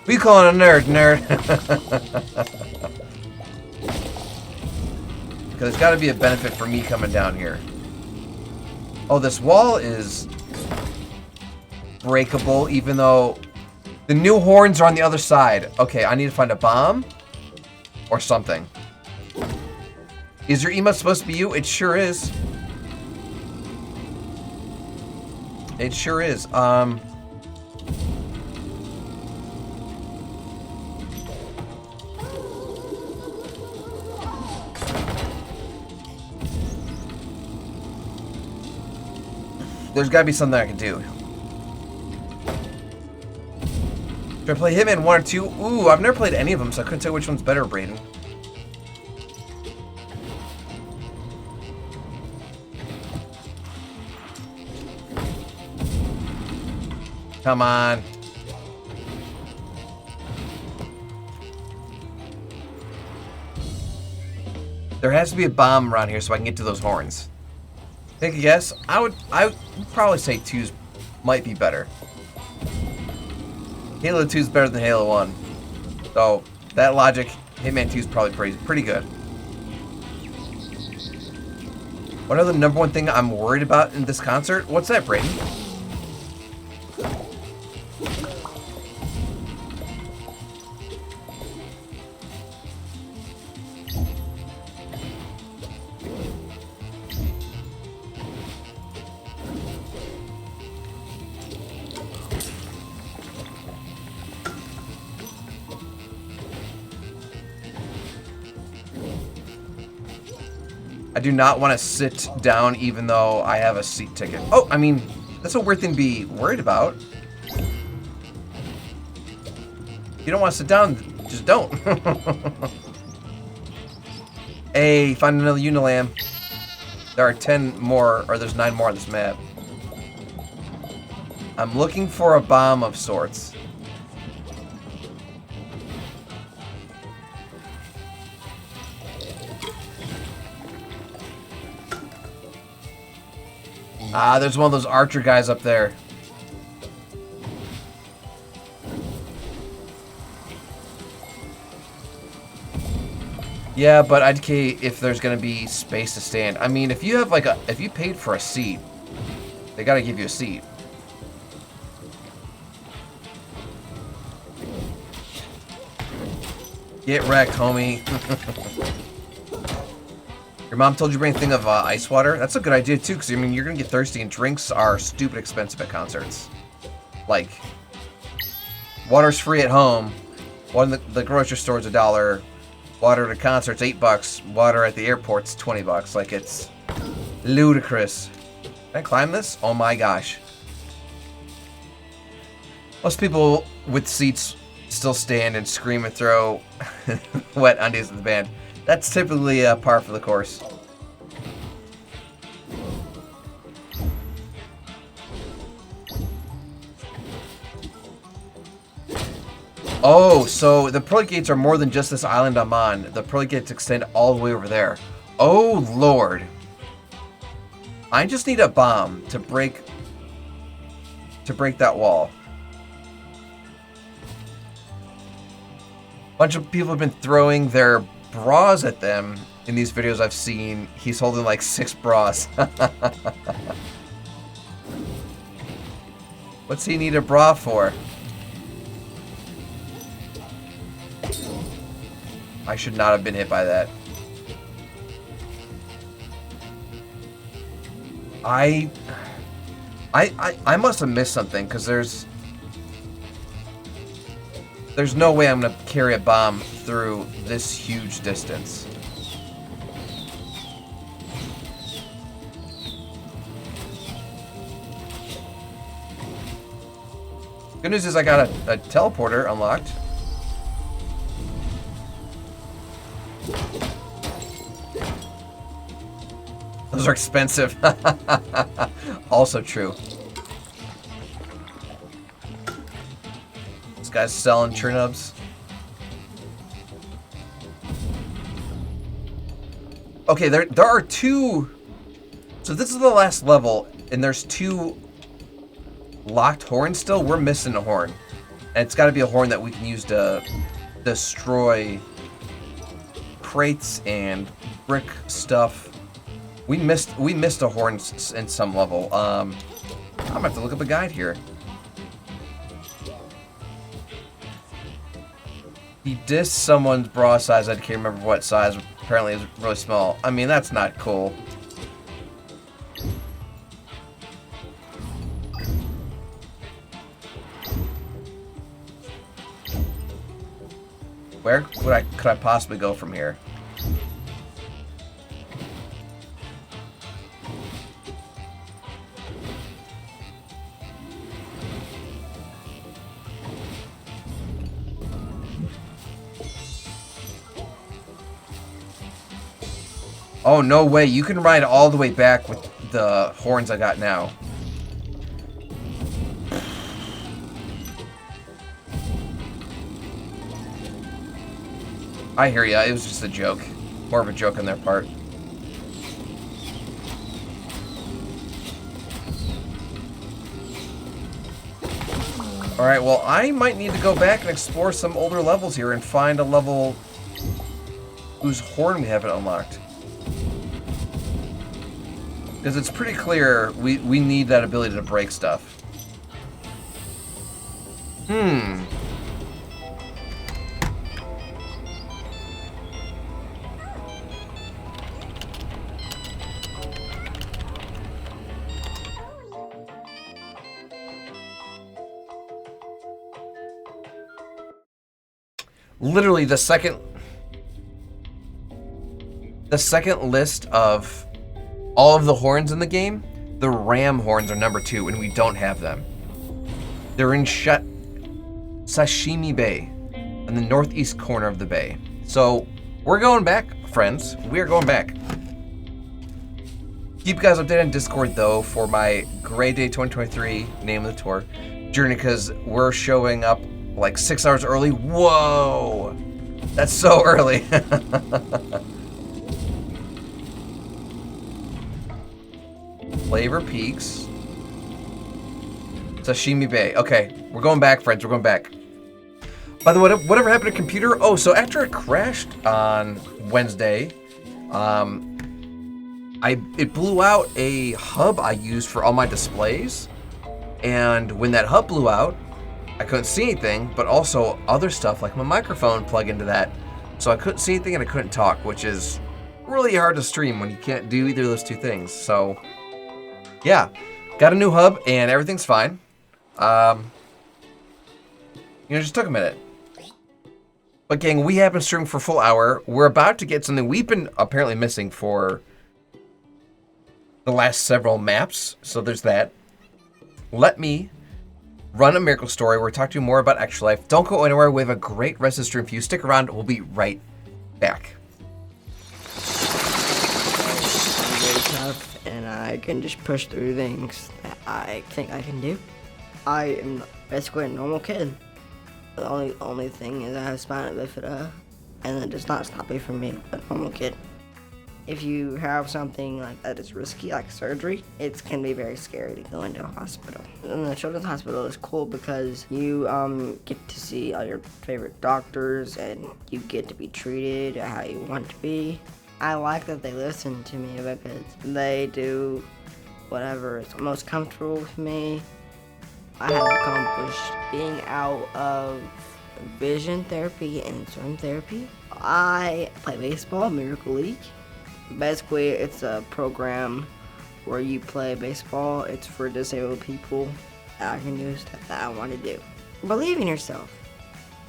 K: We call it a nerd. Because there's got to be a benefit for me coming down here. Oh, this wall is breakable, even though the new horns are on the other side. Okay, I need to find a bomb. Or something. Is your emote supposed to be you? It sure is. It sure is. There's gotta be something I can do. Should I play Hitman 1 or 2? Ooh, I've never played any of them, so I couldn't tell which one's better, Braden. Come on. There has to be a bomb around here so I can get to those horns. Take a guess? I would probably say 2's might be better. Halo 2 is better than Halo 1. So, that logic, Hitman 2 is probably pretty good. What other number one thing I'm worried about in this concert? What's that, Brayden? I do not want to sit down even though I have a seat ticket. Oh, I mean, that's a weird thing to be worried about. If you don't want to sit down, just don't. Hey, find another Unilam. There are 10 more, or there's 9 more on this map. I'm looking for a bomb of sorts. Ah, there's one of those archer guys up there. Yeah, but I'd care if there's gonna be space to stand. I mean, if you have like if you paid for a seat, they gotta give you a seat. Get wrecked, homie. Your mom told you to bring a thing of ice water? That's a good idea too, because I mean, you're gonna get thirsty, and drinks are stupid expensive at concerts. Like, water's free at home. Water in the grocery store's $1. Water at a concert's $8. Water at the airport's $20. Like, it's ludicrous. Can I climb this? Oh my gosh. Most people with seats still stand and scream and throw wet undies at the band. That's typically par for the course. Oh, so the pearly gates are more than just this island I'm on. The pearly gates extend all the way over there. Oh, Lord. I just need a bomb to break that wall. A bunch of people have been throwing their bras at them in these videos I've seen. He's holding like 6 bras. What's he need a bra for? I should not have been hit by that. I must have missed something, because there's no way I'm gonna carry a bomb through this huge distance. Good news is I got a teleporter unlocked. Those are expensive. Also true. This guy's selling churnubs. Okay, there are 2. So this is the last level, and there's 2 locked horns still. We're missing a horn, and it's got to be a horn that we can use to destroy crates and brick stuff. We missed a horn in some level. I'm gonna have to look up a guide here. He dissed someone's bra size. I can't remember what size. Apparently it's really small. I mean, that's not cool. Where could I possibly go from here? Oh, no way. You can ride all the way back with the horns I got now. I hear ya. It was just a joke. More of a joke on their part. Alright, well, I might need to go back and explore some older levels here and find a level whose horn we haven't unlocked. Because it's pretty clear we need that ability to break stuff. Literally the second... the second list of all of the horns in the game, the ram horns are number 2, and we don't have them. They're in Sashimi Bay, in the northeast corner of the bay. So we're going back, friends. We are going back. Keep you guys updated on Discord, though, for my Gray Day 2023 name of the tour journey, because we're showing up like 6 hours early. Whoa! That's so early. Flavor Peaks. Sashimi Bay. Okay, we're going back, friends. We're going back. By the way, whatever happened to computer? Oh, so after it crashed on Wednesday, it blew out a hub I used for all my displays. And when that hub blew out, I couldn't see anything, but also other stuff like my microphone plug into that. So I couldn't see anything and I couldn't talk, which is really hard to stream when you can't do either of those two things. So yeah, got a new hub and everything's fine. Just took a minute. But gang, we have been streaming for a full hour. We're about to get something we've been apparently missing for the last several maps. So there's that. Let me run a miracle story where we talk to you more about Extra Life. Don't go anywhere. We have a great rest of the stream for you. Stick around. We'll be right back.
J: I'm very tough, and I can just push through things that I think I can do. I am basically a normal kid. The only thing is I have spina bifida, and that does not stop me from being a normal kid. If you have something like that is risky, like surgery, it can be very scary to go into a hospital. And the children's hospital is cool because you get to see all your favorite doctors and you get to be treated how you want to be. I like that they listen to me because they do whatever is most comfortable with me. I have accomplished being out of vision therapy and swim therapy. I play baseball, Miracle League. Basically, it's a program where you play baseball. It's for disabled people. I can do stuff that I want to do. Believe in yourself.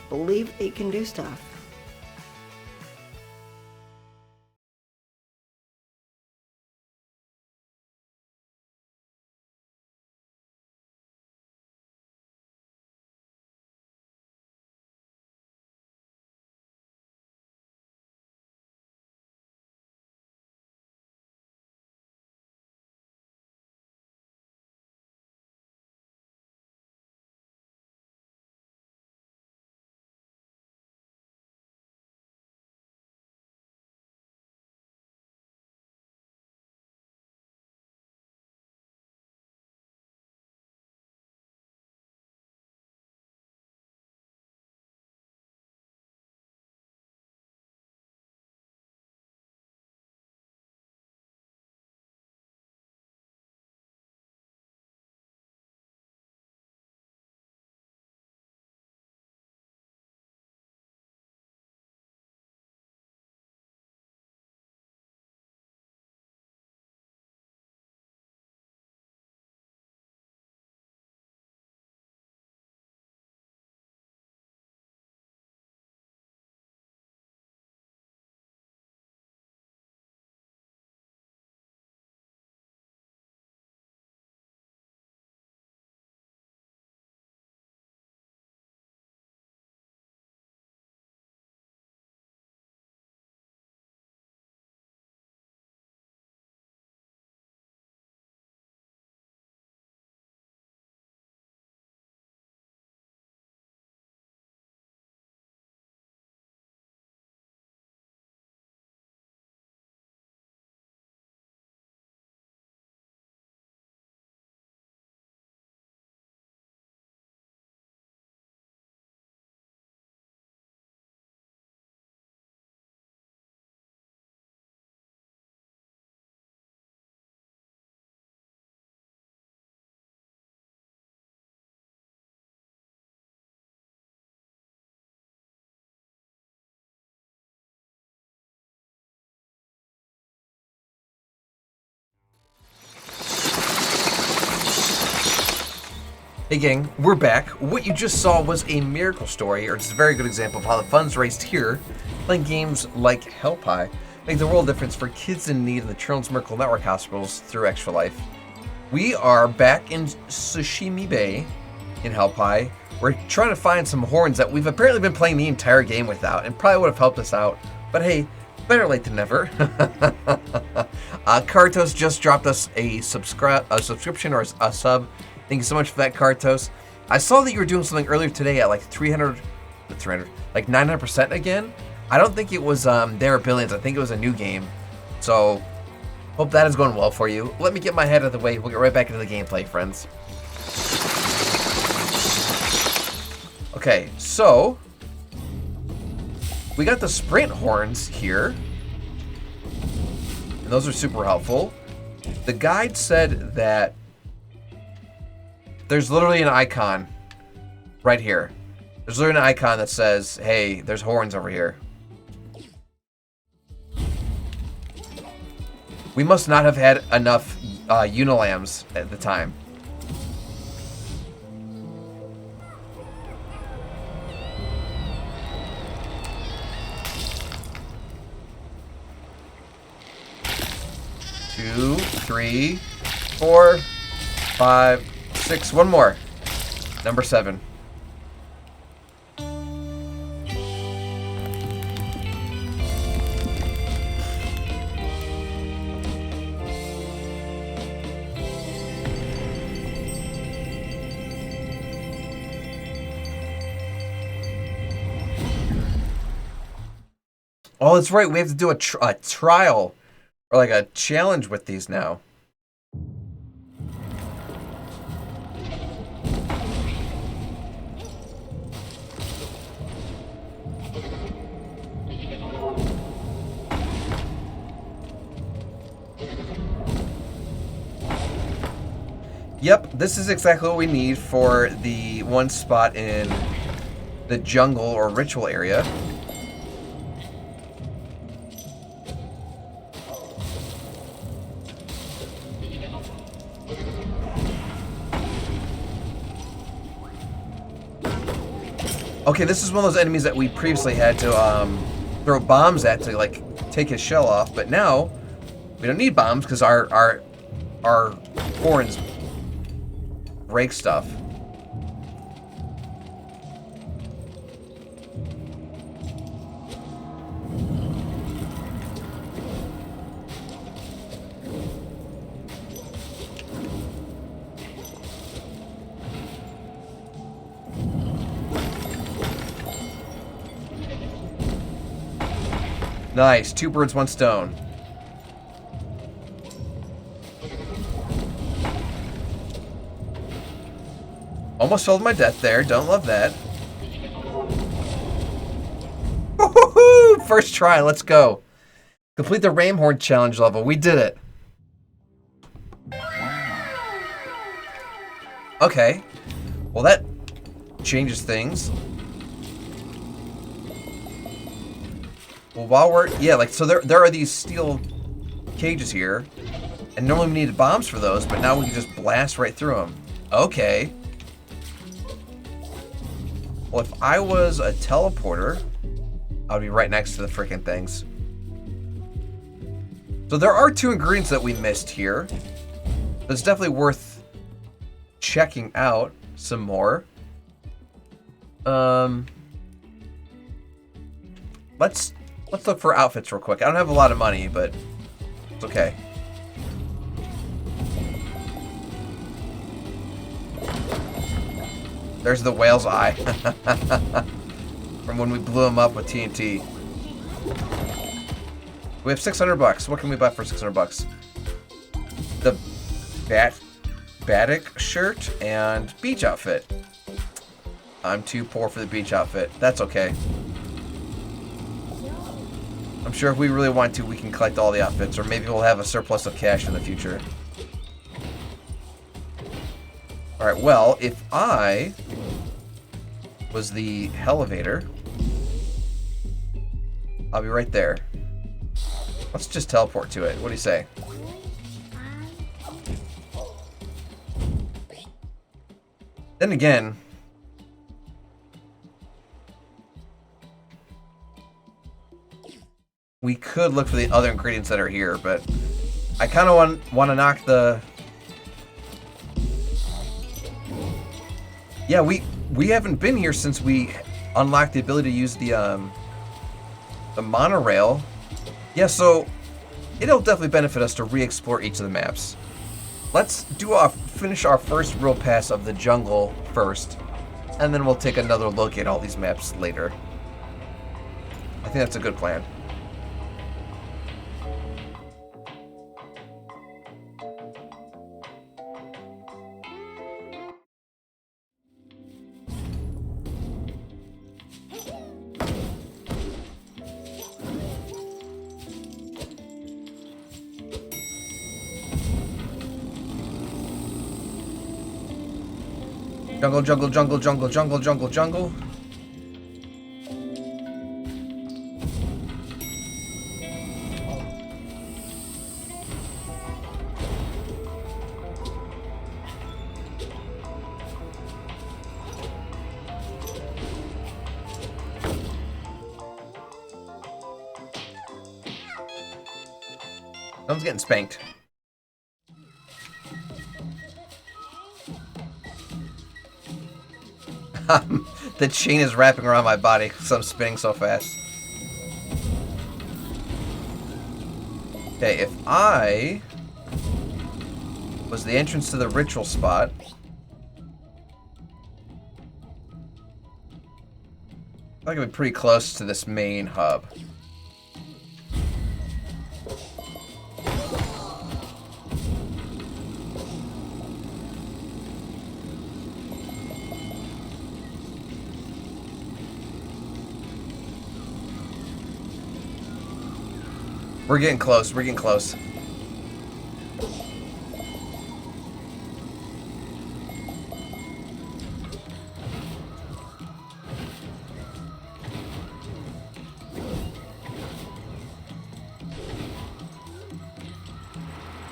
J: Believe that you can do stuff.
K: Hey gang, we're back. What you just saw was a miracle story, or just a very good example of how the funds raised here, playing games like Hellpie, make the world difference for kids in need in the Children's Miracle Network hospitals through Extra Life. We are back in Tsushima Bay in Helpai. We're trying to find some horns that we've apparently been playing the entire game without, and probably would have helped us out. But hey, better late than never. Kartos just dropped us a subscription or a sub. Thank you so much for that, Kartos. I saw that you were doing something earlier today at like 900% again. I don't think it was there Billions. I think it was a new game. So, hope that is going well for you. Let me get my head out of the way. We'll get right back into the gameplay, friends. Okay, so we got the sprint horns here, and those are super helpful. The guide said that there's literally an icon right here. There's literally an icon that says, hey, there's horns over here. We must not have had enough Unilams at the time. Two, three, 4, 5, 6. One more. Number 7. Oh, that's right. We have to do a trial. Or like a challenge with these now. Yep, this is exactly what we need for the one spot in the jungle or ritual area. Okay, this is one of those enemies that we previously had to throw bombs at to like take his shell off, but now we don't need bombs because our horns break stuff. Nice, 2 birds, 1 stone. Almost fell to my death there. Don't love that. Woohoo! First try, let's go. Complete the Ramhorn challenge level. We did it. Okay. Well, that changes things. Well, while we're... Yeah, like, so there are these steel cages here. And normally we needed bombs for those, but now we can just blast right through them. Okay. Well, if I was a teleporter, I'd be right next to the frickin' things. So there are 2 ingredients that we missed here. But it's definitely worth checking out some more. Let's look for outfits real quick. I don't have a lot of money, but it's okay. There's the whale's eye. From when we blew him up with TNT. We have $600. What can we buy for $600? The Batik shirt and beach outfit. I'm too poor for the beach outfit. That's okay. I'm sure if we really want to, we can collect all the outfits, or maybe we'll have a surplus of cash in the future. Alright, well, if I was the elevator, I'll be right there. Let's just teleport to it. What do you say? Then again, we could look for the other ingredients that are here, but I kind of want to knock the... Yeah, we haven't been here since we unlocked the ability to use the monorail. Yeah, so it'll definitely benefit us to re-explore each of the maps. Let's finish our first real pass of the jungle first, and then we'll take another look at all these maps later. I think that's a good plan. Jungle, jungle, jungle, jungle, jungle, jungle, jungle. Someone's getting spanked. The chain is wrapping around my body because I'm spinning so fast. Okay, if I was the entrance to the ritual spot, I think I'd be pretty close to this main hub. We're getting close, we're getting close.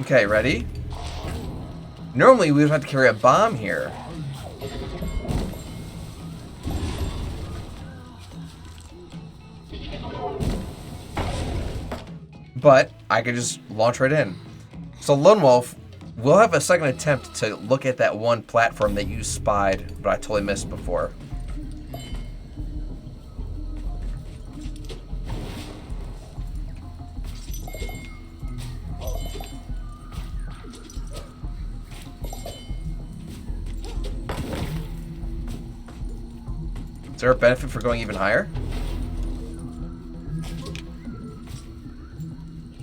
K: Okay, ready? Normally we would have to carry a bomb here. But I could just launch right in. So Lone Wolf, we'll have a second attempt to look at that one platform that you spied, but I totally missed before. Is there a benefit for going even higher?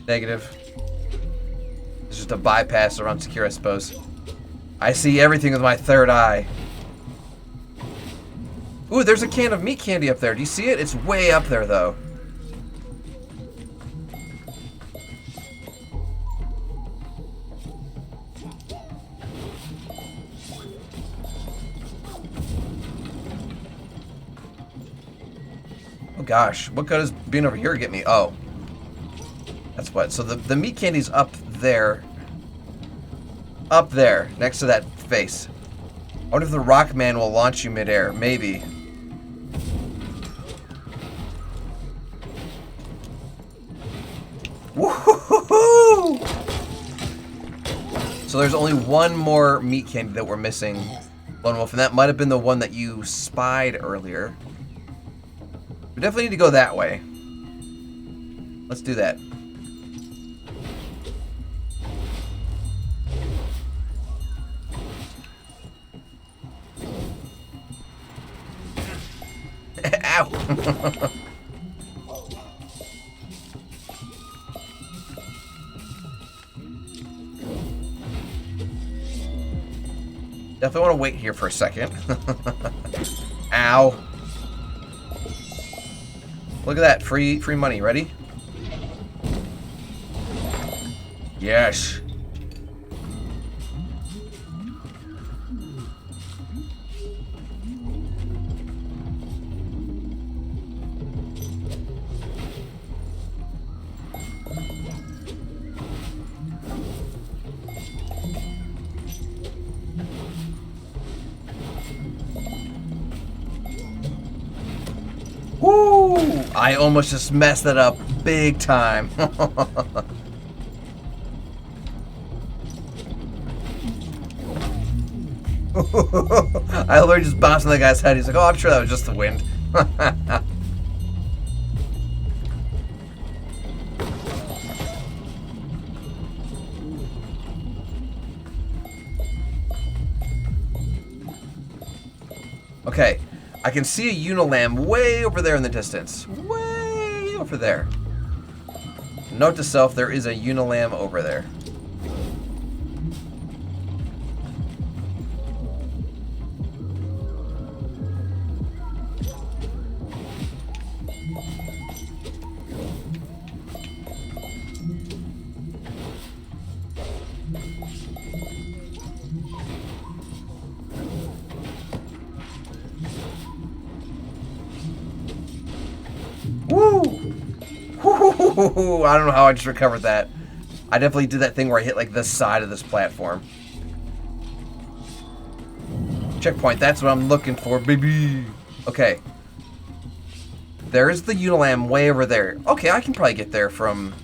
K: Negative. It's just a bypass around secure, I suppose. I see everything with my third eye. Ooh, there's a can of meat candy up there. Do you see it? It's way up there, though. Oh gosh, what good does being over here get me? Oh. That's what. So the meat candy's up there. Up there, next to that face. I wonder if the rock man will launch you midair. Maybe. Woohoo! So there's only one more meat candy that we're missing, Lone Wolf, and that might have been the one that you spied earlier. We definitely need to go that way. Let's do that. Ow! Definitely want to wait here for a second. Ow! Look at that, free money. Ready? Yes. Woo! I almost just messed it up. Big time. I literally just bounced on that guy's head. He's like, oh, I'm sure that was just the wind. Okay, I can see a Unilam way over there in the distance. Way over there. Note to self, there is a Unilam over there. Woo! Woo! I don't know how I just recovered that. I definitely did that thing where I hit like the side of this platform. Checkpoint, that's what I'm looking for, baby. Okay. There's the Unilam way over there. Okay, I can probably get there from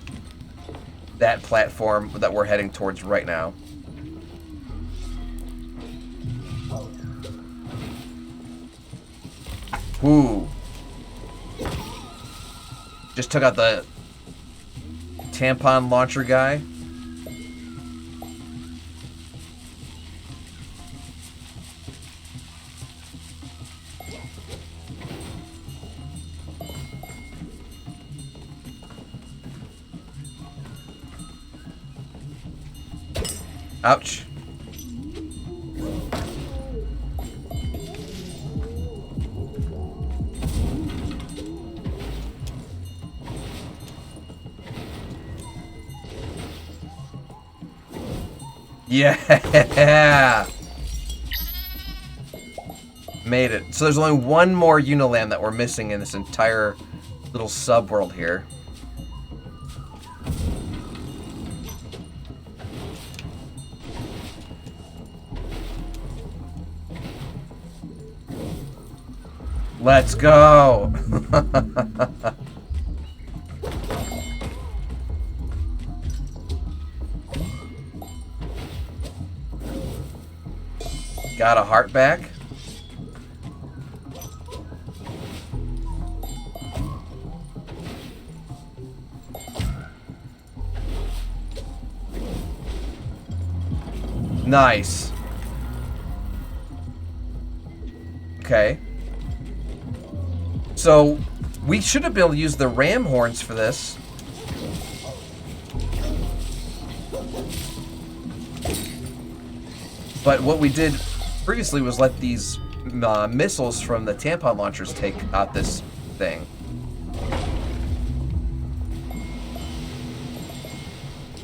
K: that platform that we're heading towards right now. Woo. Just took out the tampon launcher guy. Ouch. Yeah! Made it. So there's only one more Unilam that we're missing in this entire little subworld here. Let's go! Got a heart back. Nice. Okay. So, we should have been able to use the ram horns for this. But what we did previously was let these missiles from the tampon launchers take out this thing.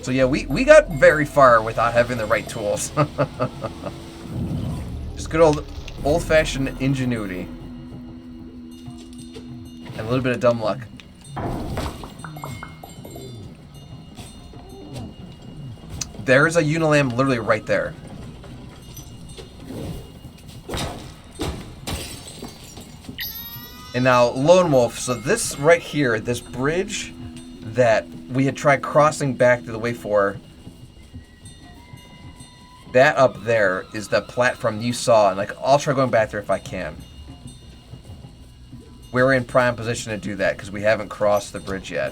K: So yeah, we got very far without having the right tools. Just good old-fashioned ingenuity. And a little bit of dumb luck. There's a Unilam literally right there. And now, Lone Wolf, so this right here, this bridge that we had tried crossing back to the way for, that up there is the platform you saw, and like, I'll try going back there if I can. We're in prime position to do that, because we haven't crossed the bridge yet.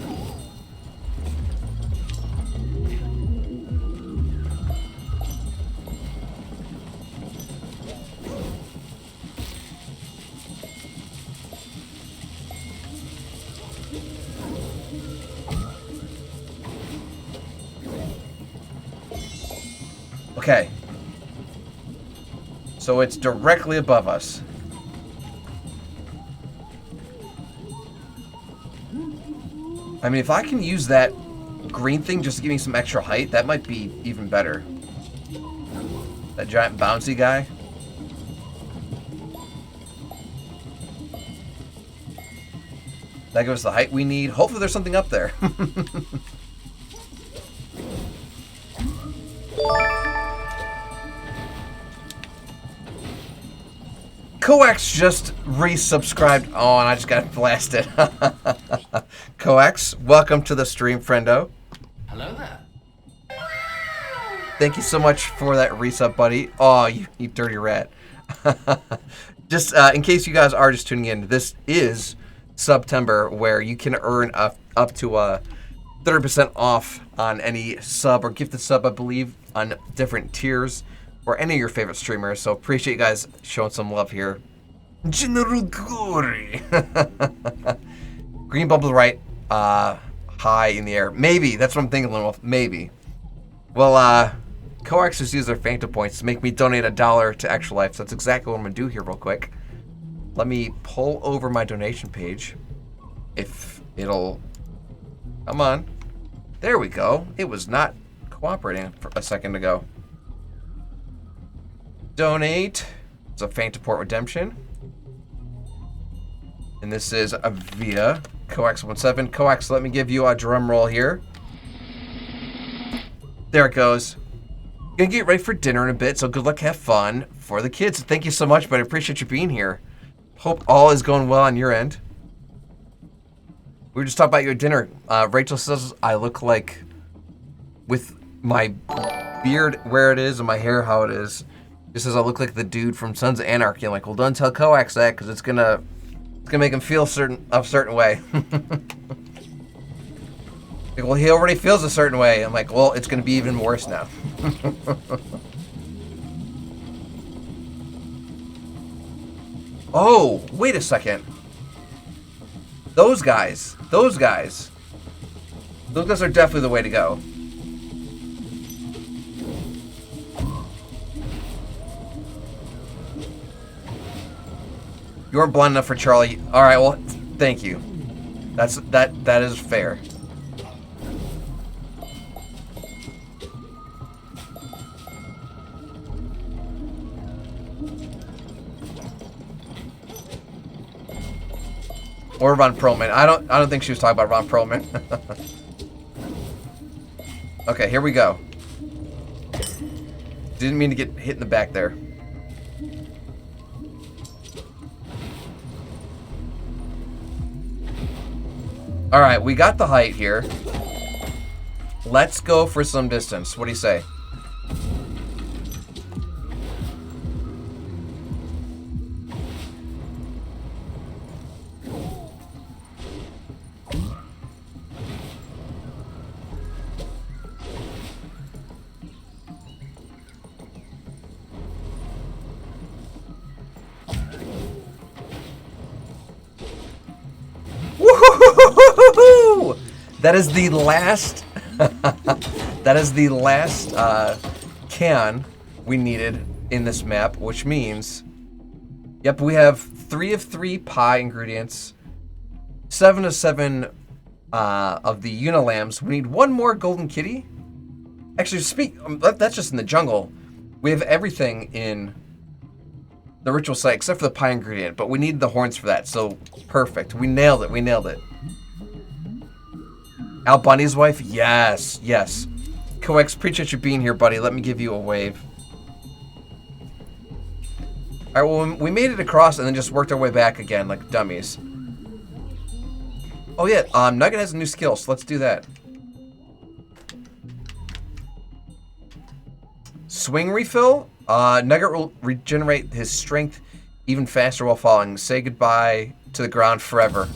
K: Okay. So it's directly above us. I mean, if I can use that green thing just to give me some extra height, that might be even better. That giant bouncy guy. That gives us the height we need. Hopefully there's something up there. Coax just resubscribed. Oh, and I just got blasted. Coax, welcome to the stream, friendo.
A: Hello there.
K: Thank you so much for that resub, buddy. Oh, you dirty rat. Just in case you guys are just tuning in, this is September, where you can earn up to 30% off on any sub or gifted sub, I believe, on different tiers or any of your favorite streamers. So appreciate you guys showing some love here. General Gory. Green bubble right high in the air. Maybe. That's what I'm thinking, Linwolf. Maybe. Well, Coax just used their Phantom points to make me donate $1 to Extra Life. So that's exactly what I'm going to do here real quick. Let me pull over my donation page. If it'll... Come on. There we go. It was not cooperating for a second ago. Donate. It's a Phantom Port Redemption. And this is via Coax17. Coax, let me give you a drum roll here. There it goes. Gonna get ready for dinner in a bit, so good luck, have fun for the kids. Thank you so much, but I appreciate you being here. Hope all is going well on your end. We were just talking about your dinner. Rachel says I look like, with my beard where it is and my hair how it is, she says I look like the dude from Sons of Anarchy. I'm like, well, don't tell Coax that, because it's gonna make him feel a certain way. Like, well, he already feels a certain way. I'm like, well, it's gonna be even worse now. Oh, wait a second. Those guys are definitely the way to go. You weren't blind enough for Charlie. All right, well, thank you. That is fair. Or Ron Perlman. I don't think she was talking about Ron Perlman. Okay, here we go. Didn't mean to get hit in the back there. Alright, we got the height here. Let's go for some distance. What do you say? Woohoo! That is the last. That is the last can we needed in this map, which means, yep, we have 3 of 3 pie ingredients, 7 of 7 of the Unilambs. We need 1 more golden kitty. Actually, that's just in the jungle. We have everything in the ritual site except for the pie ingredient, but we need the horns for that, so perfect. We nailed it. We nailed it. Al Bundy's wife? Yes, yes. Coax, appreciate you being here, buddy. Let me give you a wave. Alright, well, we made it across and then just worked our way back again like dummies. Oh yeah, Nugget has a new skill, so let's do that. Swing refill? Nugget will regenerate his strength even faster while falling. Say goodbye to the ground forever.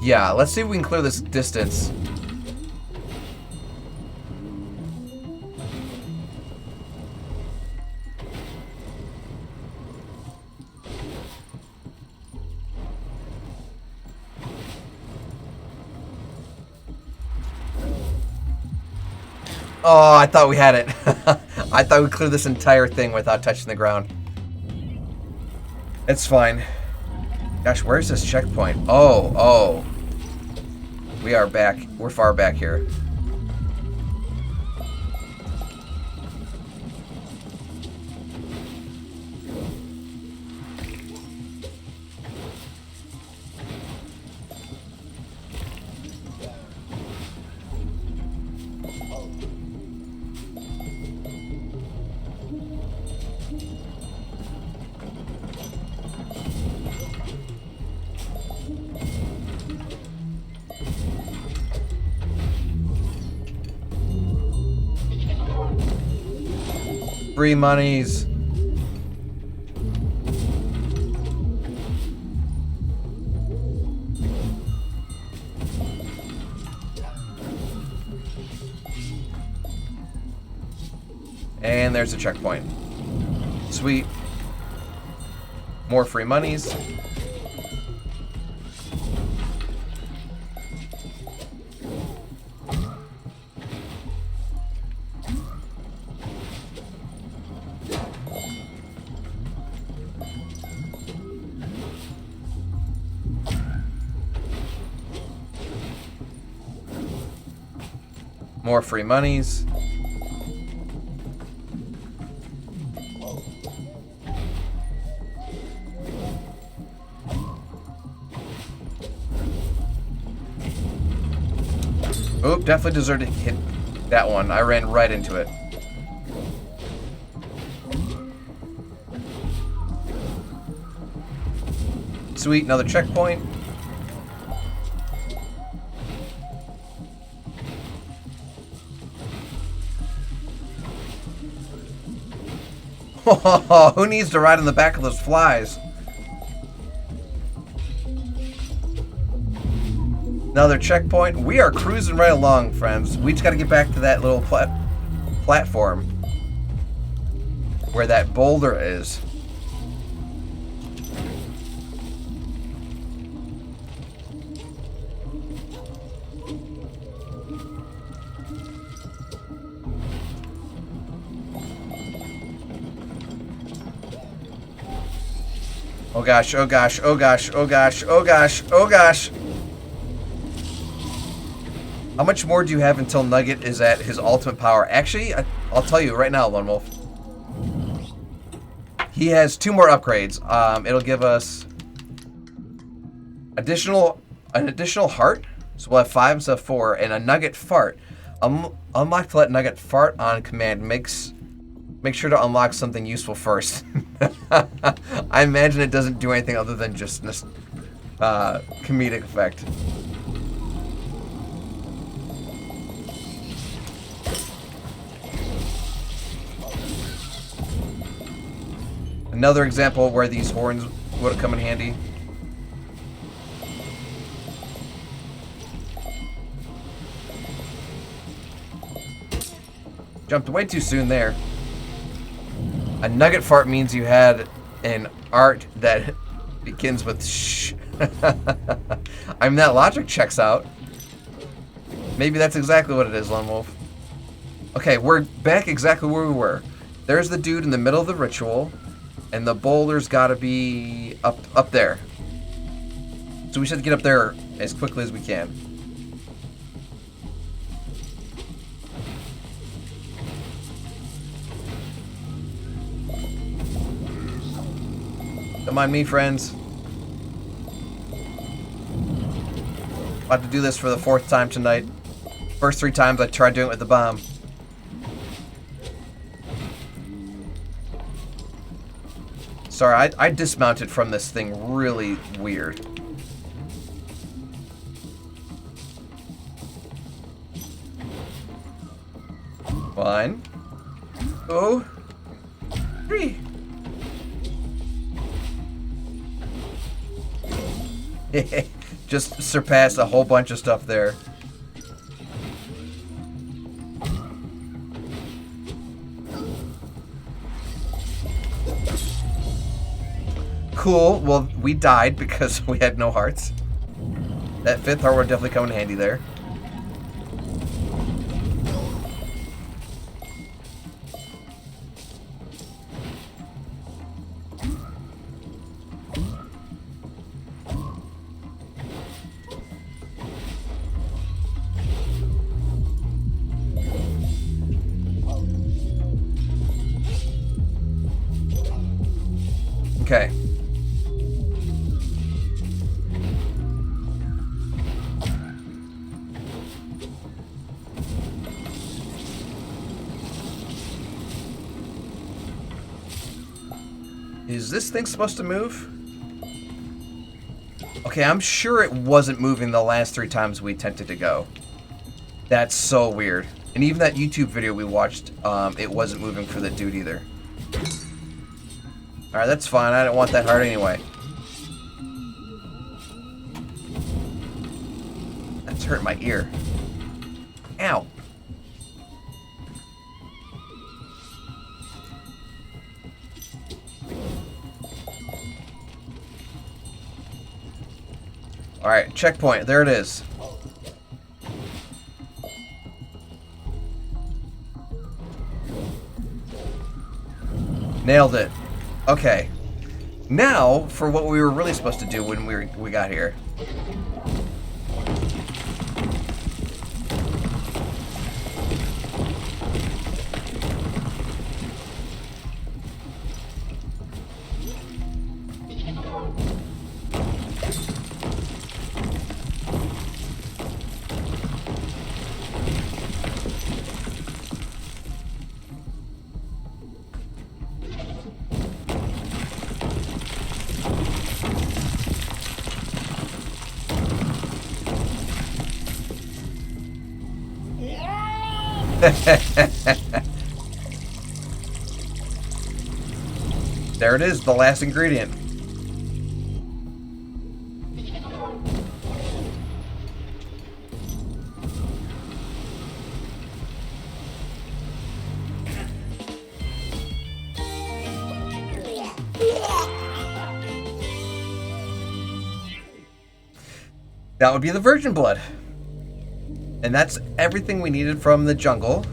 K: Yeah, let's see if we can clear this distance. Oh, I thought we had it. I thought we'd clear this entire thing without touching the ground. It's fine. Gosh, where's this checkpoint? Oh. We are back. We're far back here. Free monies. And there's a checkpoint. Sweet. More free monies. More free monies. Oop, definitely deserved to hit that one. I ran right into it. Sweet, another checkpoint. Who needs to ride on the back of those flies? Another checkpoint. We are cruising right along, friends. We just got to get back to that little platform where that boulder is. Oh gosh, oh gosh, oh gosh, oh gosh, oh gosh, oh gosh. How much more do you have until Nugget is at his ultimate power? Actually, I'll tell you right now, Lone Wolf. He has 2 more upgrades. It'll give us an additional heart. So we'll have 5 instead of 4, and a Nugget fart. Unlock to let Nugget fart on command. Make sure to unlock something useful first. I imagine it doesn't do anything other than just this comedic effect. Another example where these horns would have come in handy. Jumped way too soon there. A Nugget fart means you had an art that begins with shh. I mean, that logic checks out. Maybe that's exactly what it is, Lone Wolf. Okay, we're back exactly where we were. There's the dude in the middle of the ritual, and the boulder's gotta be up there. So we should get up there as quickly as we can. Don't mind me, friends. About to do this for the 4th time tonight. First 3 times I tried doing it with the bomb. Sorry, I dismounted from this thing really weird. One, 2, 3. Just surpassed a whole bunch of stuff there. Cool. Well, we died because we had no hearts. That 5th heart would definitely come in handy there. Okay. Is this thing supposed to move? Okay, I'm sure it wasn't moving the last 3 times we attempted to go. That's so weird. And even that YouTube video we watched, it wasn't moving for the dude either. Alright, that's fine. I don't want that heart anyway. That's hurting my ear. Ow. Alright, checkpoint. There it is. Nailed it. Okay. Now, for what we were really supposed to do when we got here. There it is, the last ingredient. That would be the virgin blood. And that's everything we needed from the jungle.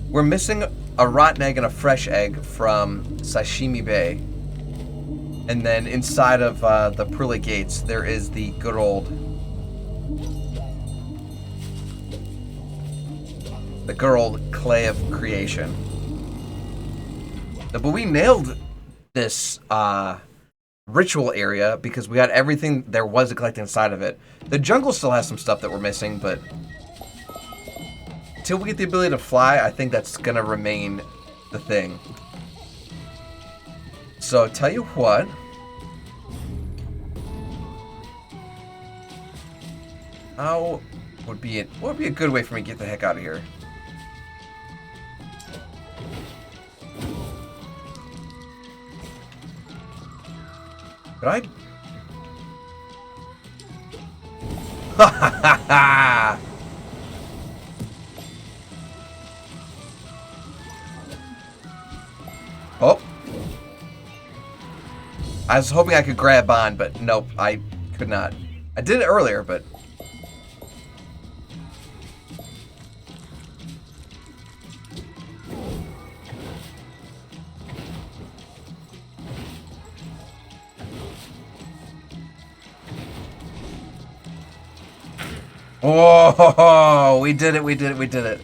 K: We're missing a rotten egg and a fresh egg from Sashimi Bay. And then inside of the pearly gates, there is the good old... the good old clay of creation. But we nailed this ritual area because we got everything there was to collect inside of it. The jungle still has some stuff that we're missing, but until we get the ability to fly, I think that's gonna remain the thing. So tell you what, what would be a good way for me to get the heck out of here? Could I? Ha ha ha ha! Oh. I was hoping I could grab on, but nope, I could not. I did it earlier, but... Oh, we did it, we did it, we did it.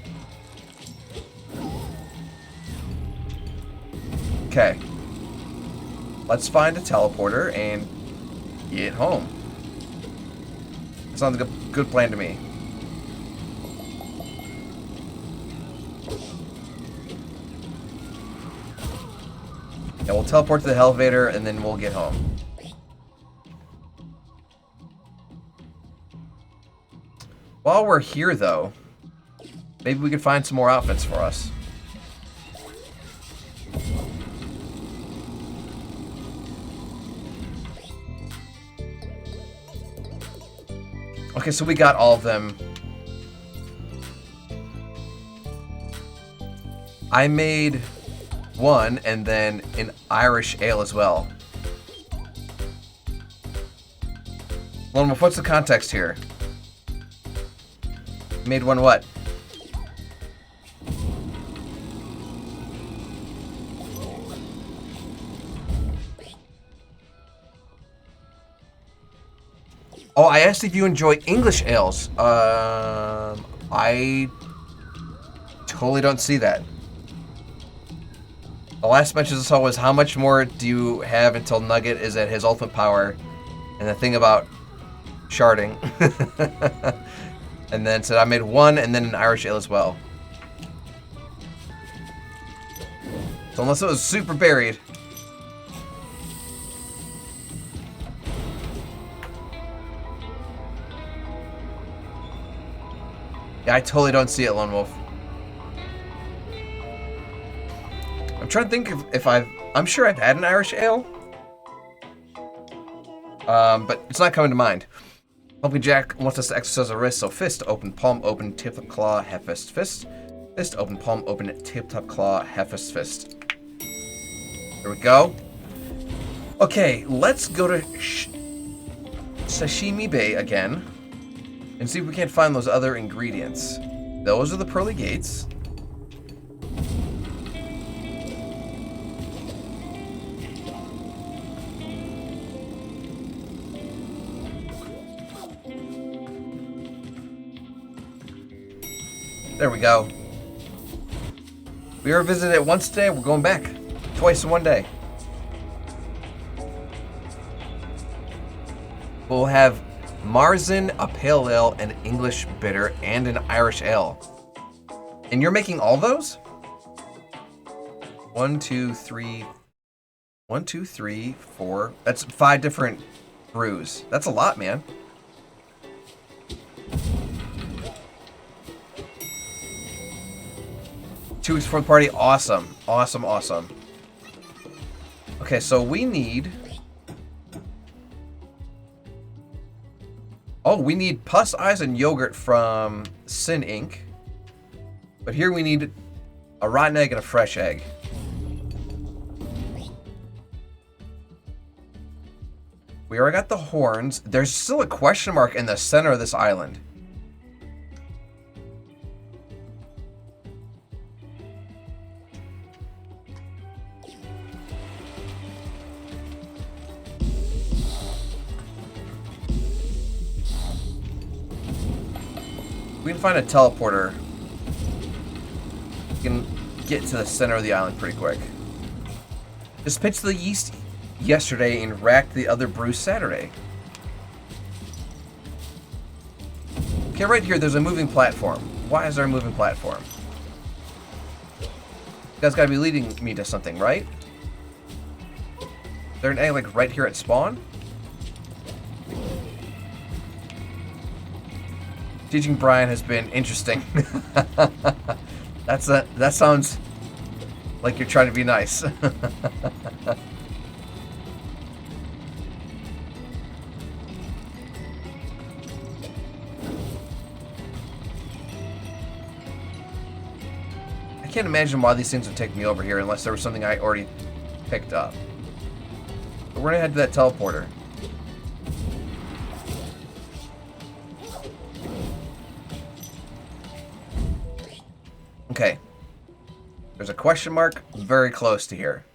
K: Okay. Let's find a teleporter and get home. Sounds like a good plan to me. Yeah, we'll teleport to the elevator and then we'll get home. While we're here, though, maybe we could find some more outfits for us. Okay, so we got all of them. I made one and then an Irish ale as well. Lone Wolf, what's the context here? Made one what? Oh, I asked if you enjoy English ales. I totally don't see that. The last mention I saw was how much more do you have until Nugget is at his ultimate power, and the thing about sharding. And then said I made one and then an Irish ale as well. So unless it was super buried. Yeah, I totally don't see it, Lone Wolf. I'm trying to think if I'm sure I've had an Irish ale. But it's not coming to mind. Pumpkin Jack wants us to exercise our wrist, so fist, open, palm, open, tip top claw, hefist, fist. Fist, open, palm, open, tip top claw, hefist, fist. There we go. Okay, let's go to Sashimi Bay again and see if we can't find those other ingredients. Those are the pearly gates. There we go. We were visited it once today, we're going back. Twice in one day. We'll have Marzen, a pale ale, an English bitter, and an Irish ale. And you're making all those? 1, 2, 3. 1, 2, 3, 4. That's 5 different brews. That's a lot, man. Two weeks before the party. Awesome. Awesome, awesome. Okay, so we need... Oh, we need pus eyes and yogurt from Sin Inc. But here we need a rotten egg and a fresh egg. We already got the horns. There's still a question mark in the center of this island. We can find a teleporter. We can get to the center of the island pretty quick. Just pitched the yeast yesterday and racked the other brew Saturday. Okay, right here, there's a moving platform. Why is there a moving platform? You guys gotta be leading me to something, right? Is there an egg like right here at spawn? Teaching Brian has been interesting. That sounds like you're trying to be nice. I can't imagine why these things would take me over here unless there was something I already picked up. But we're gonna head to that teleporter. Okay. There's a question mark very close to here.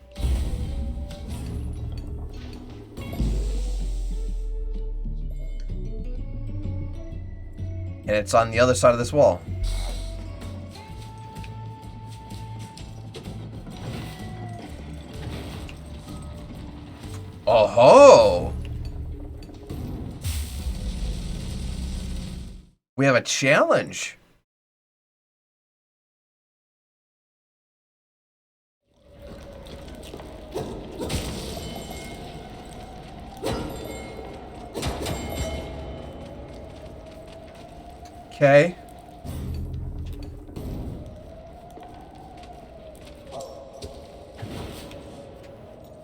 K: And it's on the other side of this wall. Oh-ho! We have a challenge. Okay.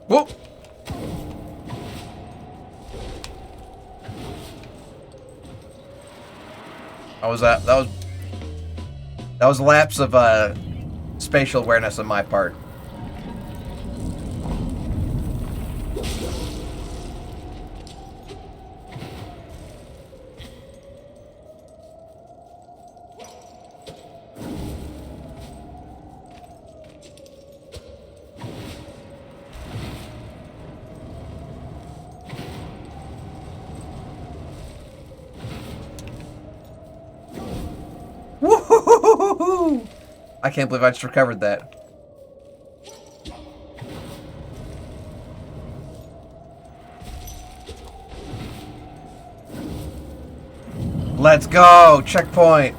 K: Whoa! How was that? That was a lapse of spatial awareness on my part. Woo-hoo-hoo-hoo-hoo! I can't believe I just recovered that. Let's go! Checkpoint!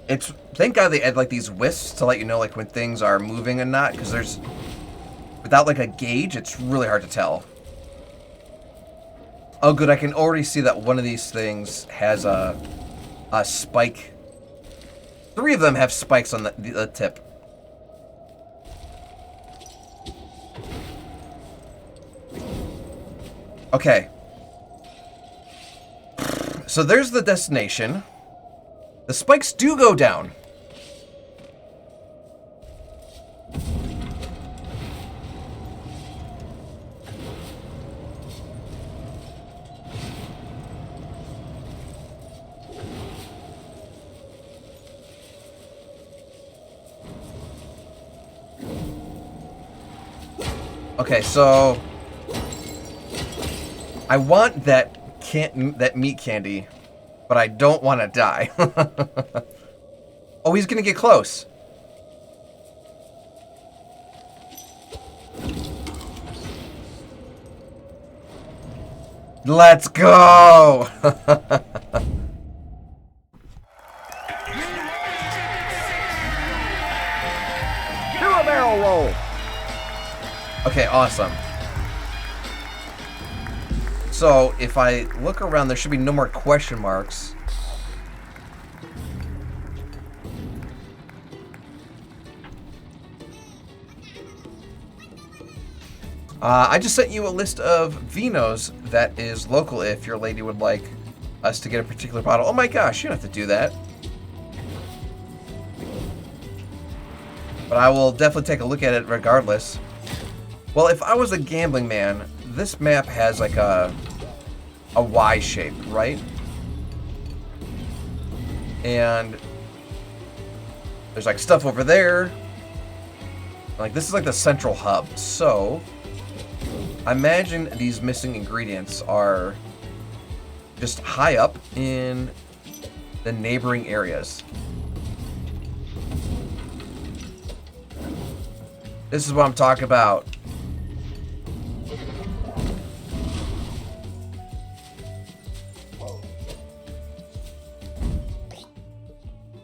K: It's... Thank God they add, like, these wisps to let you know, like, when things are moving and not, because there's... Without, like, a gauge, it's really hard to tell. Oh, good. I can already see that one of these things has a spike. 3 of them have spikes on the tip. Okay. So there's the destination. The spikes do go down. Okay, so I want that meat candy, but I don't want to die. Oh, he's gonna get close. Let's go.
F: Do a barrel roll.
K: Okay, awesome. So, if I look around, there should be no more question marks. I just sent you a list of vinos that is local if your lady would like us to get a particular bottle. Oh my gosh, you don't have to do that. But I will definitely take a look at it regardless. Well, if I was a gambling man, this map has like a Y shape, right? And there's like stuff over there. Like this is like the central hub. So I imagine these missing ingredients are just high up in the neighboring areas. This is what I'm talking about.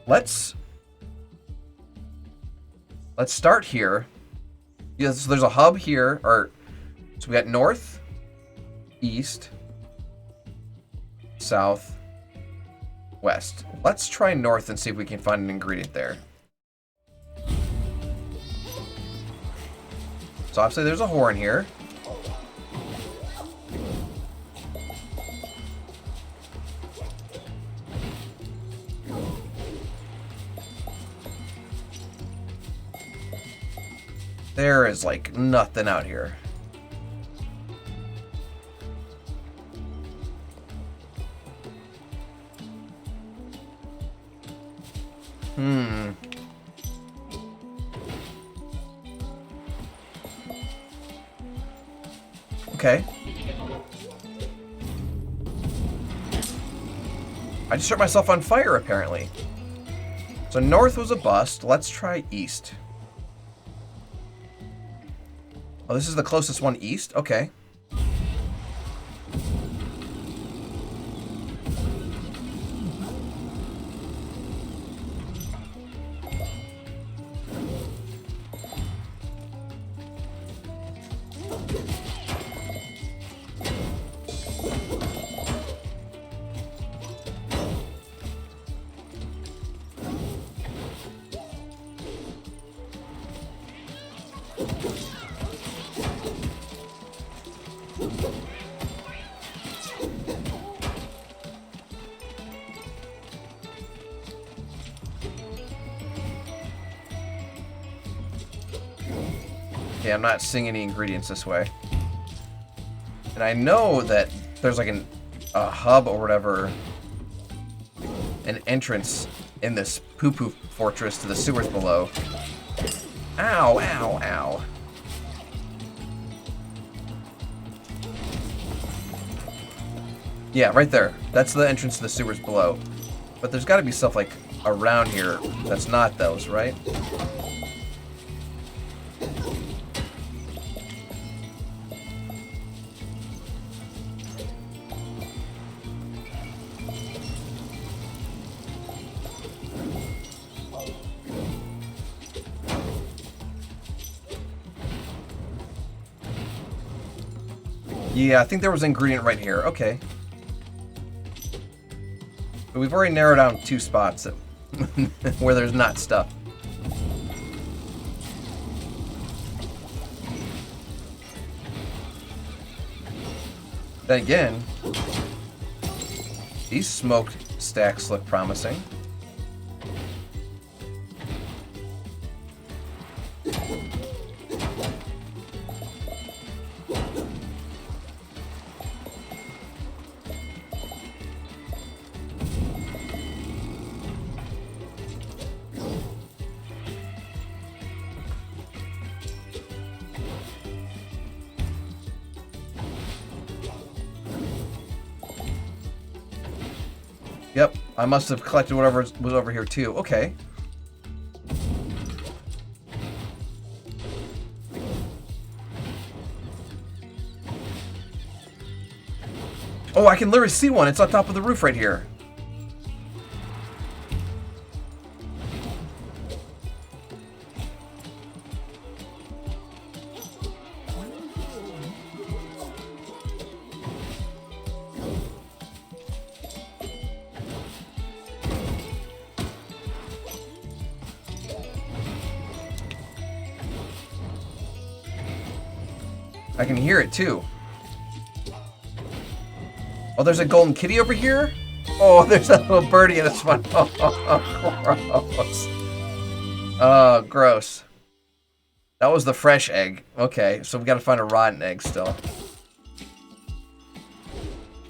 K: Let's start here. Yeah, so there's a hub here, so we got north, east, south, west. Let's try north and see if we can find an ingredient there. So obviously there's a horn here. There is like nothing out here. Okay. I just set myself on fire, apparently. So north was a bust. Let's try east. Oh, this is the closest one east? Okay. Okay, I'm not seeing any ingredients this way. And I know that there's like a hub or whatever, an entrance in this poo-poo fortress to the sewers below. Ow, ow, ow. Yeah, right there. That's the entrance to the sewers below. But there's got to be stuff like around here that's not those, right? Yeah, I think there was an ingredient right here. Okay. But we've already narrowed down 2 spots where there's not stuff. Then again, these smoked stacks look promising. Yep, I must have collected whatever was over here too. Okay. Oh, I can literally see one. It's on top of the roof right here. I can hear it too. Oh, there's a golden kitty over here? Oh, there's a little birdie in this one. Oh, gross. Oh, gross. That was the fresh egg. Okay, so we gotta find a rotten egg still.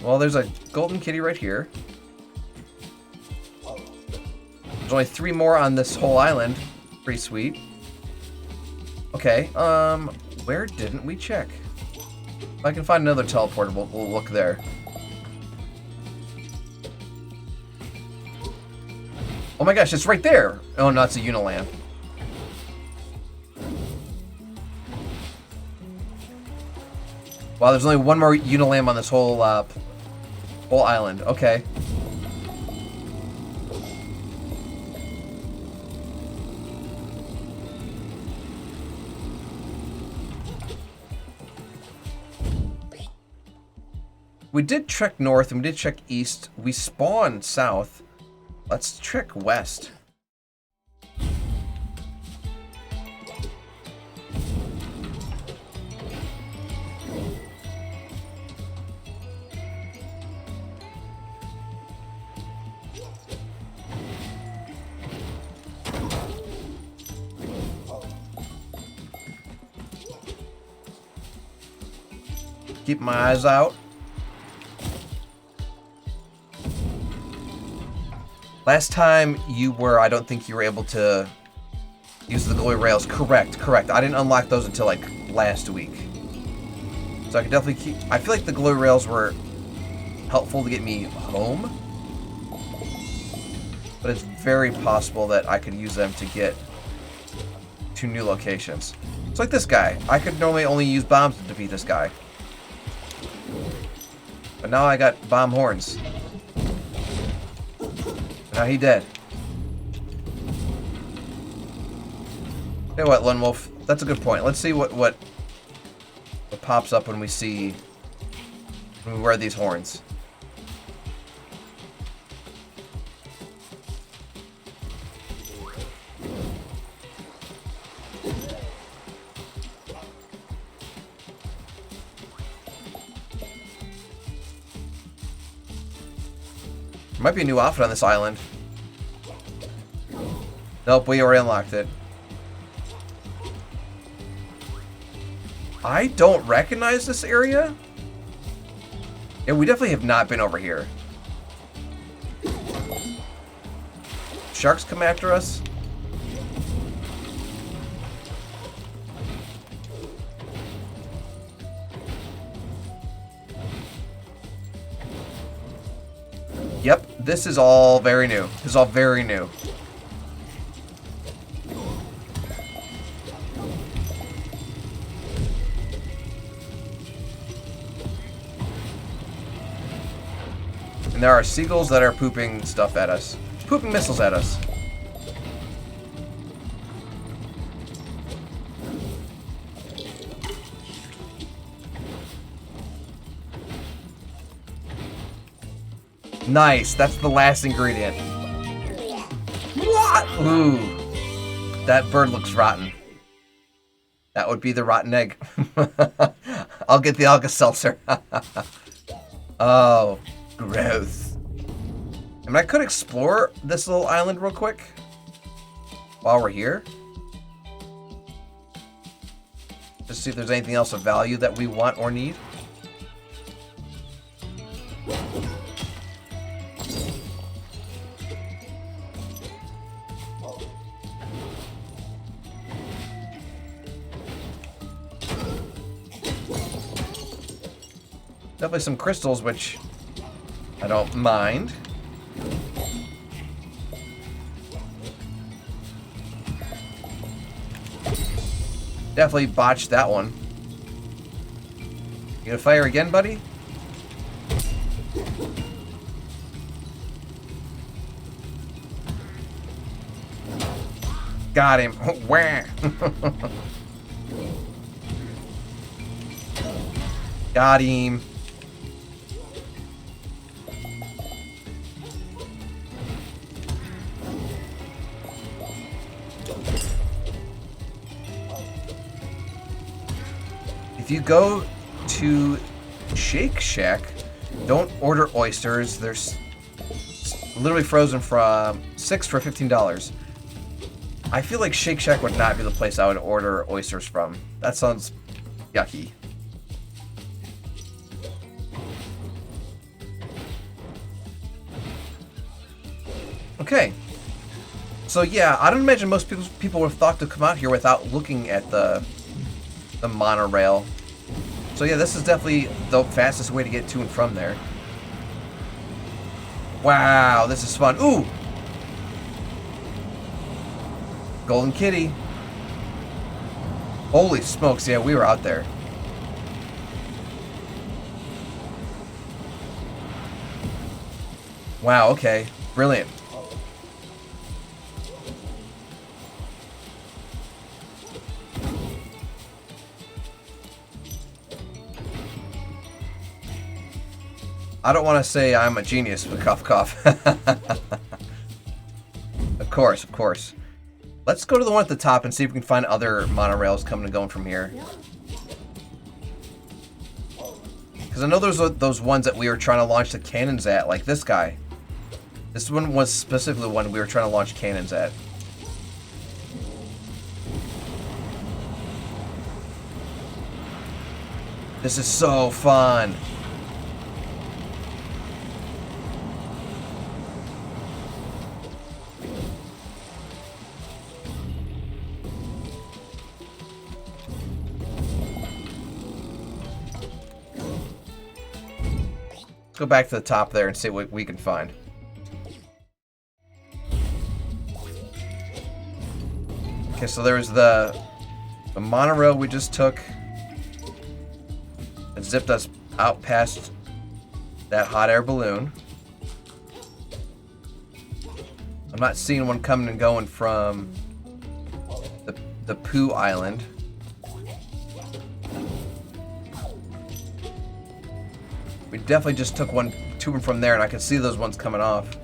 K: Well, there's a golden kitty right here. There's only 3 more on this whole island. Pretty sweet. Okay, where didn't we check? If I can find another teleporter, we'll look there. Oh my gosh, it's right there! Oh no, it's a Unilamp. Wow, there's only 1 more Unilamp on this whole island. Okay. We did trek north and we did check east. We spawned south. Let's trek west. Keep my eyes out. Last time you were, I don't think you were able to use the glory rails. Correct. I didn't unlock those until like last week. So I could definitely keep, I feel like the glory rails were helpful to get me home. But it's very possible that I could use them to get to new locations. It's like this guy. I could normally only use bombs to defeat this guy. But now I got bomb horns. Now he dead. Hey, what, Lone Wolf? That's a good point. Let's see what pops up when we wear these horns. There might be a new outfit on this island. Nope, we already unlocked it. I don't recognize this area. Yeah, we definitely have not been over here. Sharks come after us. Yep, this is all very new. This is all very new. And there are seagulls that are pooping stuff at us. Pooping missiles at us. Nice. That's the last ingredient. What? Ooh. That bird looks rotten. That would be the rotten egg. I'll get the Alka-Seltzer. Oh, gross. I mean, I could explore this little island real quick while we're here. Just see if there's anything else of value that we want or need. Definitely some crystals, which I don't mind. Definitely botched that one. You gonna fire again, buddy? Got him. Wah. Got him. If you go to Shake Shack, don't order oysters. They're literally frozen from 6 for $15. I feel like Shake Shack would not be the place I would order oysters from. That sounds yucky. Okay. So yeah, I don't imagine most people would have thought to come out here without looking at the monorail. So yeah, this is definitely the fastest way to get to and from there. Wow, this is fun. Ooh! Golden Kitty. Holy smokes, yeah, we were out there. Wow, okay. Brilliant. I don't want to say I'm a genius, but cough, cough. Of course, of course. Let's go to the one at the top and see if we can find other monorails coming and going from here. Because I know there's those ones that we were trying to launch the cannons at, like this guy. This one was specifically the one we were trying to launch cannons at. This is so fun. Go back to the top there and see what we can find. Okay, so there's the monorail we just took. It zipped us out past that hot air balloon. I'm not seeing one coming and going from the Pooh Island. We definitely just took one to and from there, and I can see those ones coming off.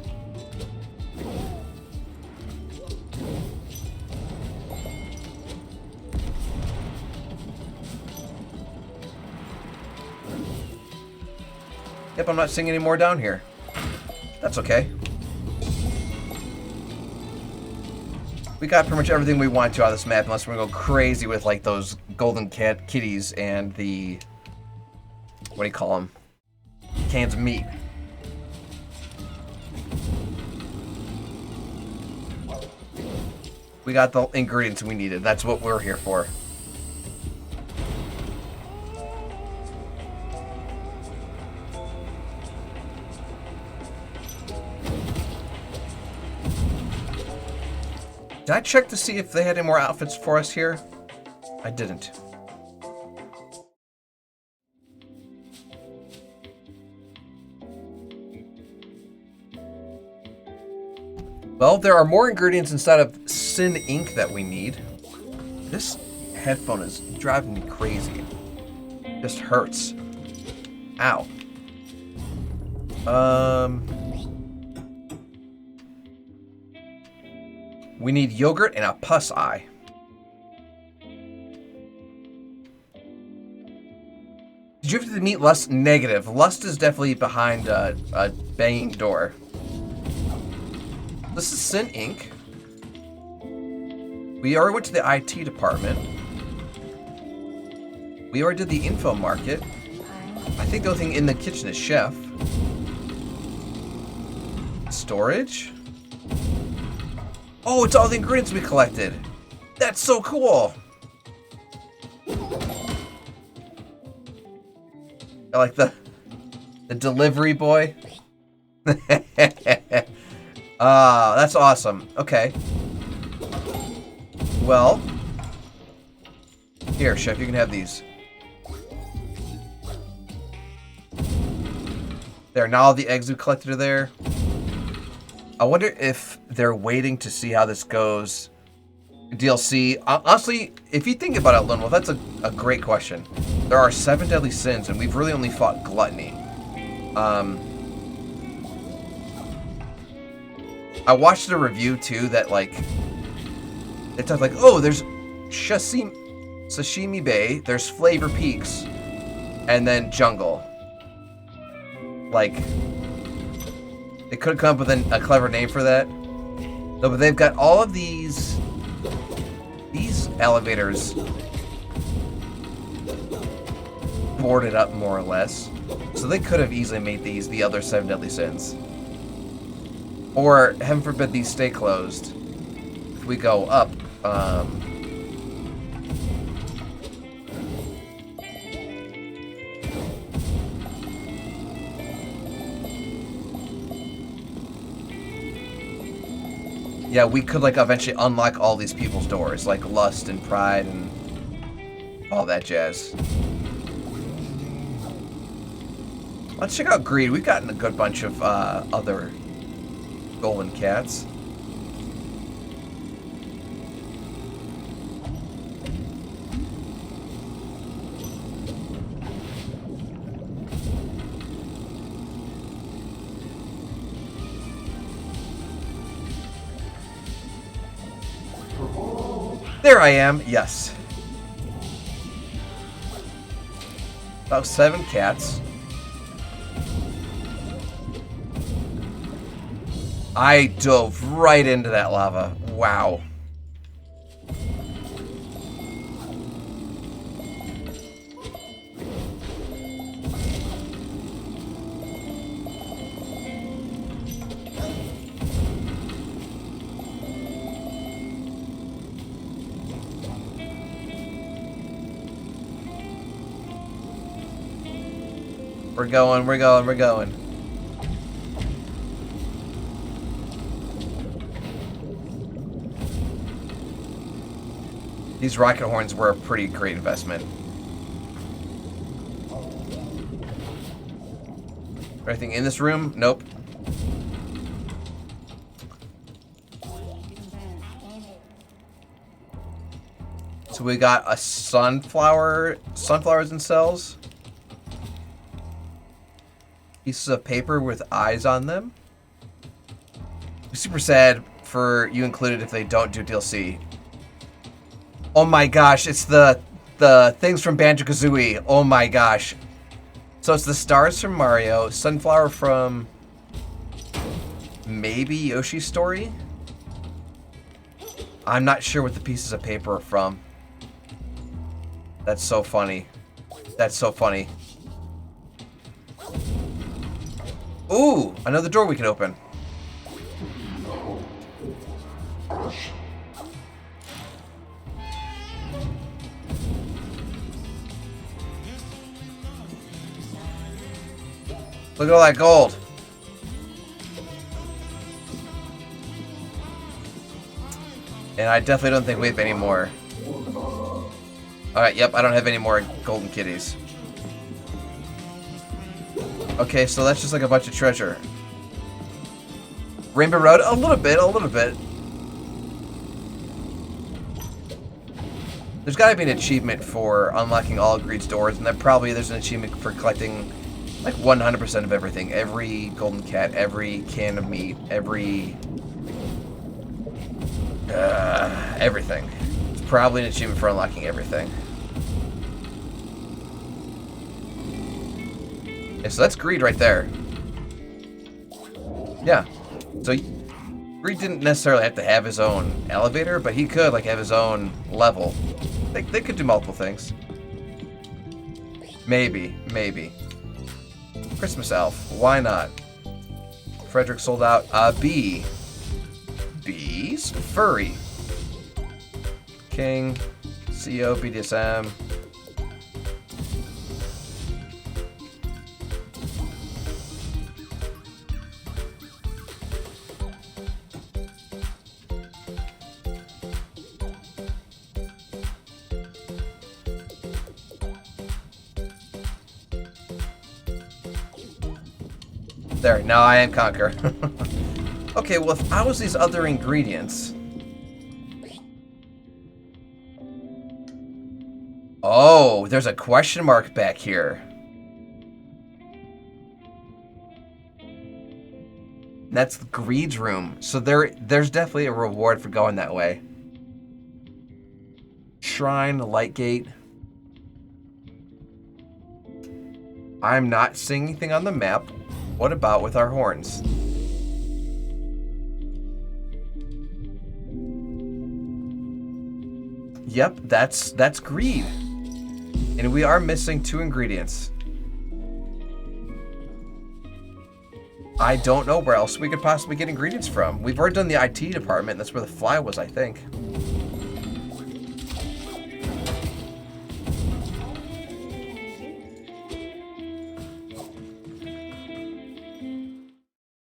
K: Yep, I'm not seeing any more down here. That's okay. We got pretty much everything we want to out of this map, unless we're gonna go crazy with like those golden kitties and the, what do you call them? Cans of meat. We got the ingredients we needed. That's what we're here for. Did I check to see if they had any more outfits for us here? I didn't. Well, there are more ingredients inside of Sin Ink that we need. This headphone is driving me crazy. Just hurts. Ow. We need yogurt and a pus eye. Did you have to meet Lust? Negative. Lust is definitely behind a banging door. This is Sin Inc. We already went to the IT department. We already did the info market. I think the only thing in the kitchen is chef. Storage? Oh, it's all the ingredients we collected. That's so cool. I like the delivery boy. That's awesome. Okay. Well, here, chef, you can have these. There, now all the eggs we collected are there. I wonder if they're waiting to see how this goes. DLC. Honestly, if you think about it, Lone Wolf, that's a great question. There are 7 deadly sins, and we've really only fought gluttony. I watched a review too that like they talked like, oh, there's Sashimi Bay, there's Flavor Peaks, and then Jungle. Like, they could have come up with a clever name for that. No, but they've got all of these elevators boarded up more or less. So they could have easily made these the other 7 deadly sins. Or, heaven forbid, these stay closed. If we go up, yeah, we could, like, eventually unlock all these people's doors, like Lust and Pride and all that jazz. Let's check out Greed. We've gotten a good bunch of other golden cats. There I am, yes. About 7 cats. I dove right into that lava. Wow. We're going. These rocket horns were a pretty great investment. Anything in this room? Nope. So we got a sunflowers and cells. Pieces of paper with eyes on them. Be super sad for you included if they don't do DLC. Oh my gosh, it's the things from Banjo-Kazooie. Oh my gosh. So it's the stars from Mario, sunflower from maybe Yoshi's Story? I'm not sure what the pieces of paper are from. That's so funny. That's so funny. Ooh, another door we can open. Look at all that gold. And I definitely don't think we have any more. Alright, yep, I don't have any more golden kitties. Okay, so that's just like a bunch of treasure. Rainbow Road? A little bit. There's gotta be an achievement for unlocking all of Greed's doors, and then probably there's an achievement for collecting like 100% of everything. Every golden cat, every can of meat, every Everything. It's probably an achievement for unlocking everything. Yeah, so that's Greed right there. Yeah. So Greed didn't necessarily have to have his own elevator, but he could like have his own level. They could do multiple things. Maybe. Christmas Elf. Why not? Frederick sold out. B. Bees. Furry. King. CO. BDSM. There, now I am Conquer. Okay, well, if I was these other ingredients... Oh, there's a question mark back here. That's Greed's room. So there's definitely a reward for going that way. Shrine, Light Gate. I'm not seeing anything on the map. What about with our horns? Yep, that's Greed. And we are missing 2 ingredients. I don't know where else we could possibly get ingredients from. We've already done the IT department. That's where the fly was, I think.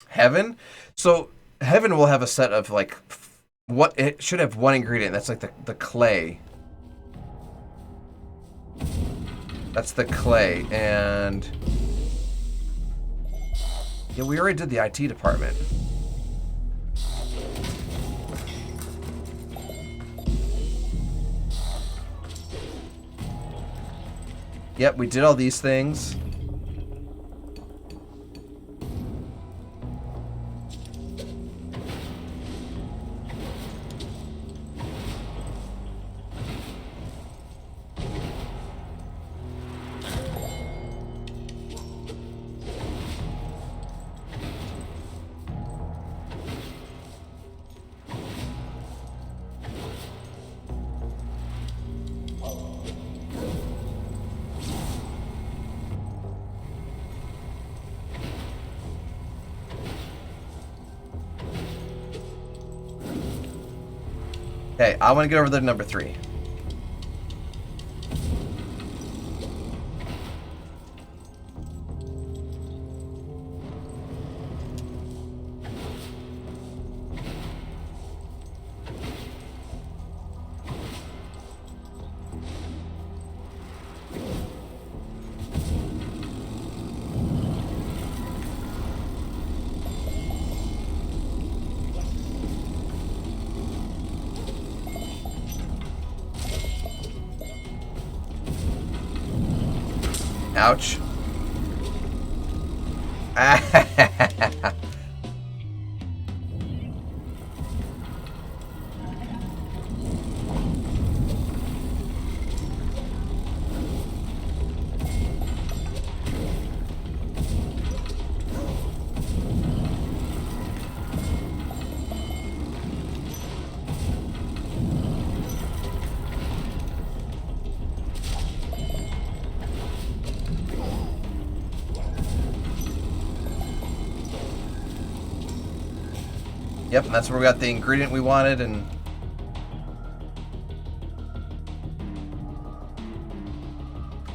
K: Heaven? So Heaven will have a set of like what it should have 1 ingredient. That's like the clay. That's the clay, and yeah, we already did the IT department. Yep, we did all these things. Okay, I want to get over to number 3. Ouch. Yep, and that's where we got the ingredient we wanted, and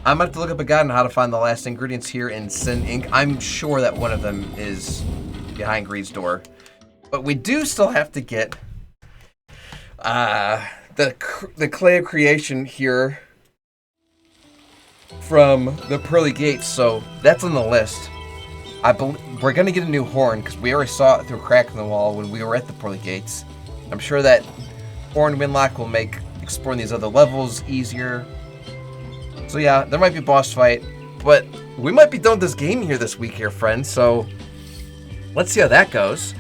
K: I'm gonna have to look up a guide on how to find the last ingredients here in Sin Inc. I'm sure that one of them is behind Greed's door, but we do still have to get the clay of creation here from the pearly gates, so that's on the list. I believe we're gonna get a new horn because we already saw it through a crack in the wall when we were at the pearly gates. I'm sure that horn winlock will make exploring these other levels easier. So yeah, there might be a boss fight, but we might be done with this game here this week here, friends, so let's see how that goes.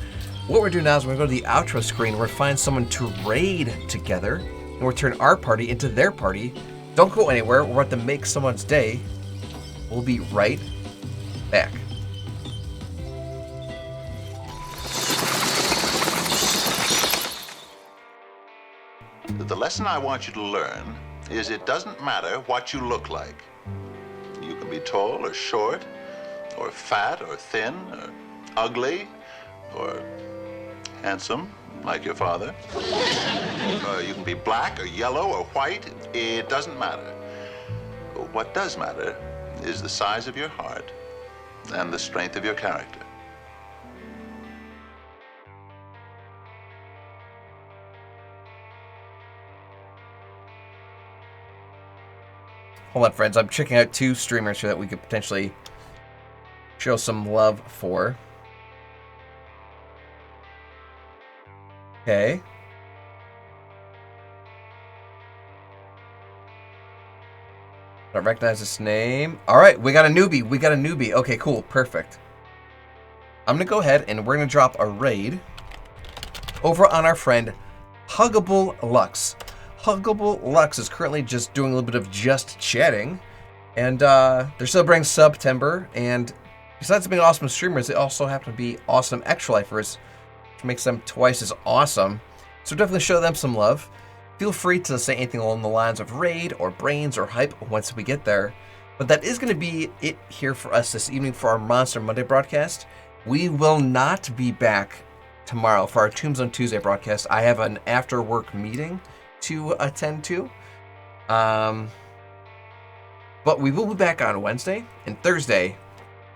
K: what we're doing now is we're going to go to the outro screen. We're going to find someone to raid together, and we'll turn our party into their party. Don't go anywhere. We're about to make someone's day. We'll be right back.
H: The lesson I want you to learn is it doesn't matter what you look like. You can be tall or short, or fat or thin, or ugly, or handsome, like your father. You can be black or yellow or white. It doesn't matter. What does matter is the size of your heart and the strength of your character.
K: Hold on, friends. I'm checking out 2 streamers here that we could potentially show some love for. Okay. I don't recognize this name. All right, we got a newbie. Okay, cool. Perfect. I'm going to go ahead and we're going to drop a raid over on our friend Huggable Lux. Huggable Lux is currently just doing a little bit of just chatting, and they're celebrating September, and besides being awesome streamers, they also happen to be awesome extra lifers, which makes them twice as awesome. So definitely show them some love. Feel free to say anything along the lines of raid or brains or hype once we get there. But that is going to be it here for us this evening for our Monster Monday broadcast. We will not be back tomorrow for our Tombstone Tuesday broadcast. I have an after work meeting to attend to. But we will be back on Wednesday and Thursday,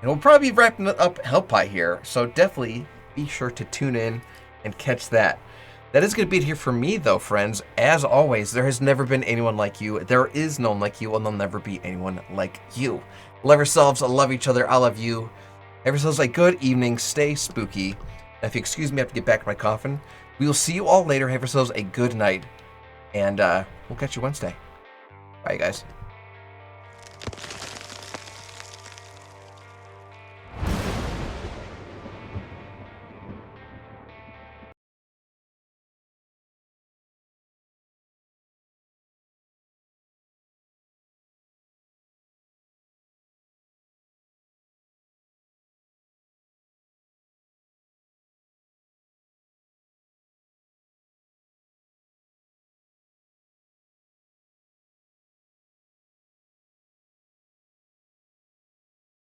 K: and we'll probably be wrapping up Help Pie here, so definitely be sure to tune in and catch that. That is going to be it here for me, though, friends. As always, there has never been anyone like you. There is no one like you, and there'll never be anyone like you. Love yourselves, love each other, I love you. Have yourselves a good evening, stay spooky. And if you excuse me, I have to get back to my coffin. We will see you all later. Have yourselves a good night. And we'll catch you Wednesday. Bye, guys.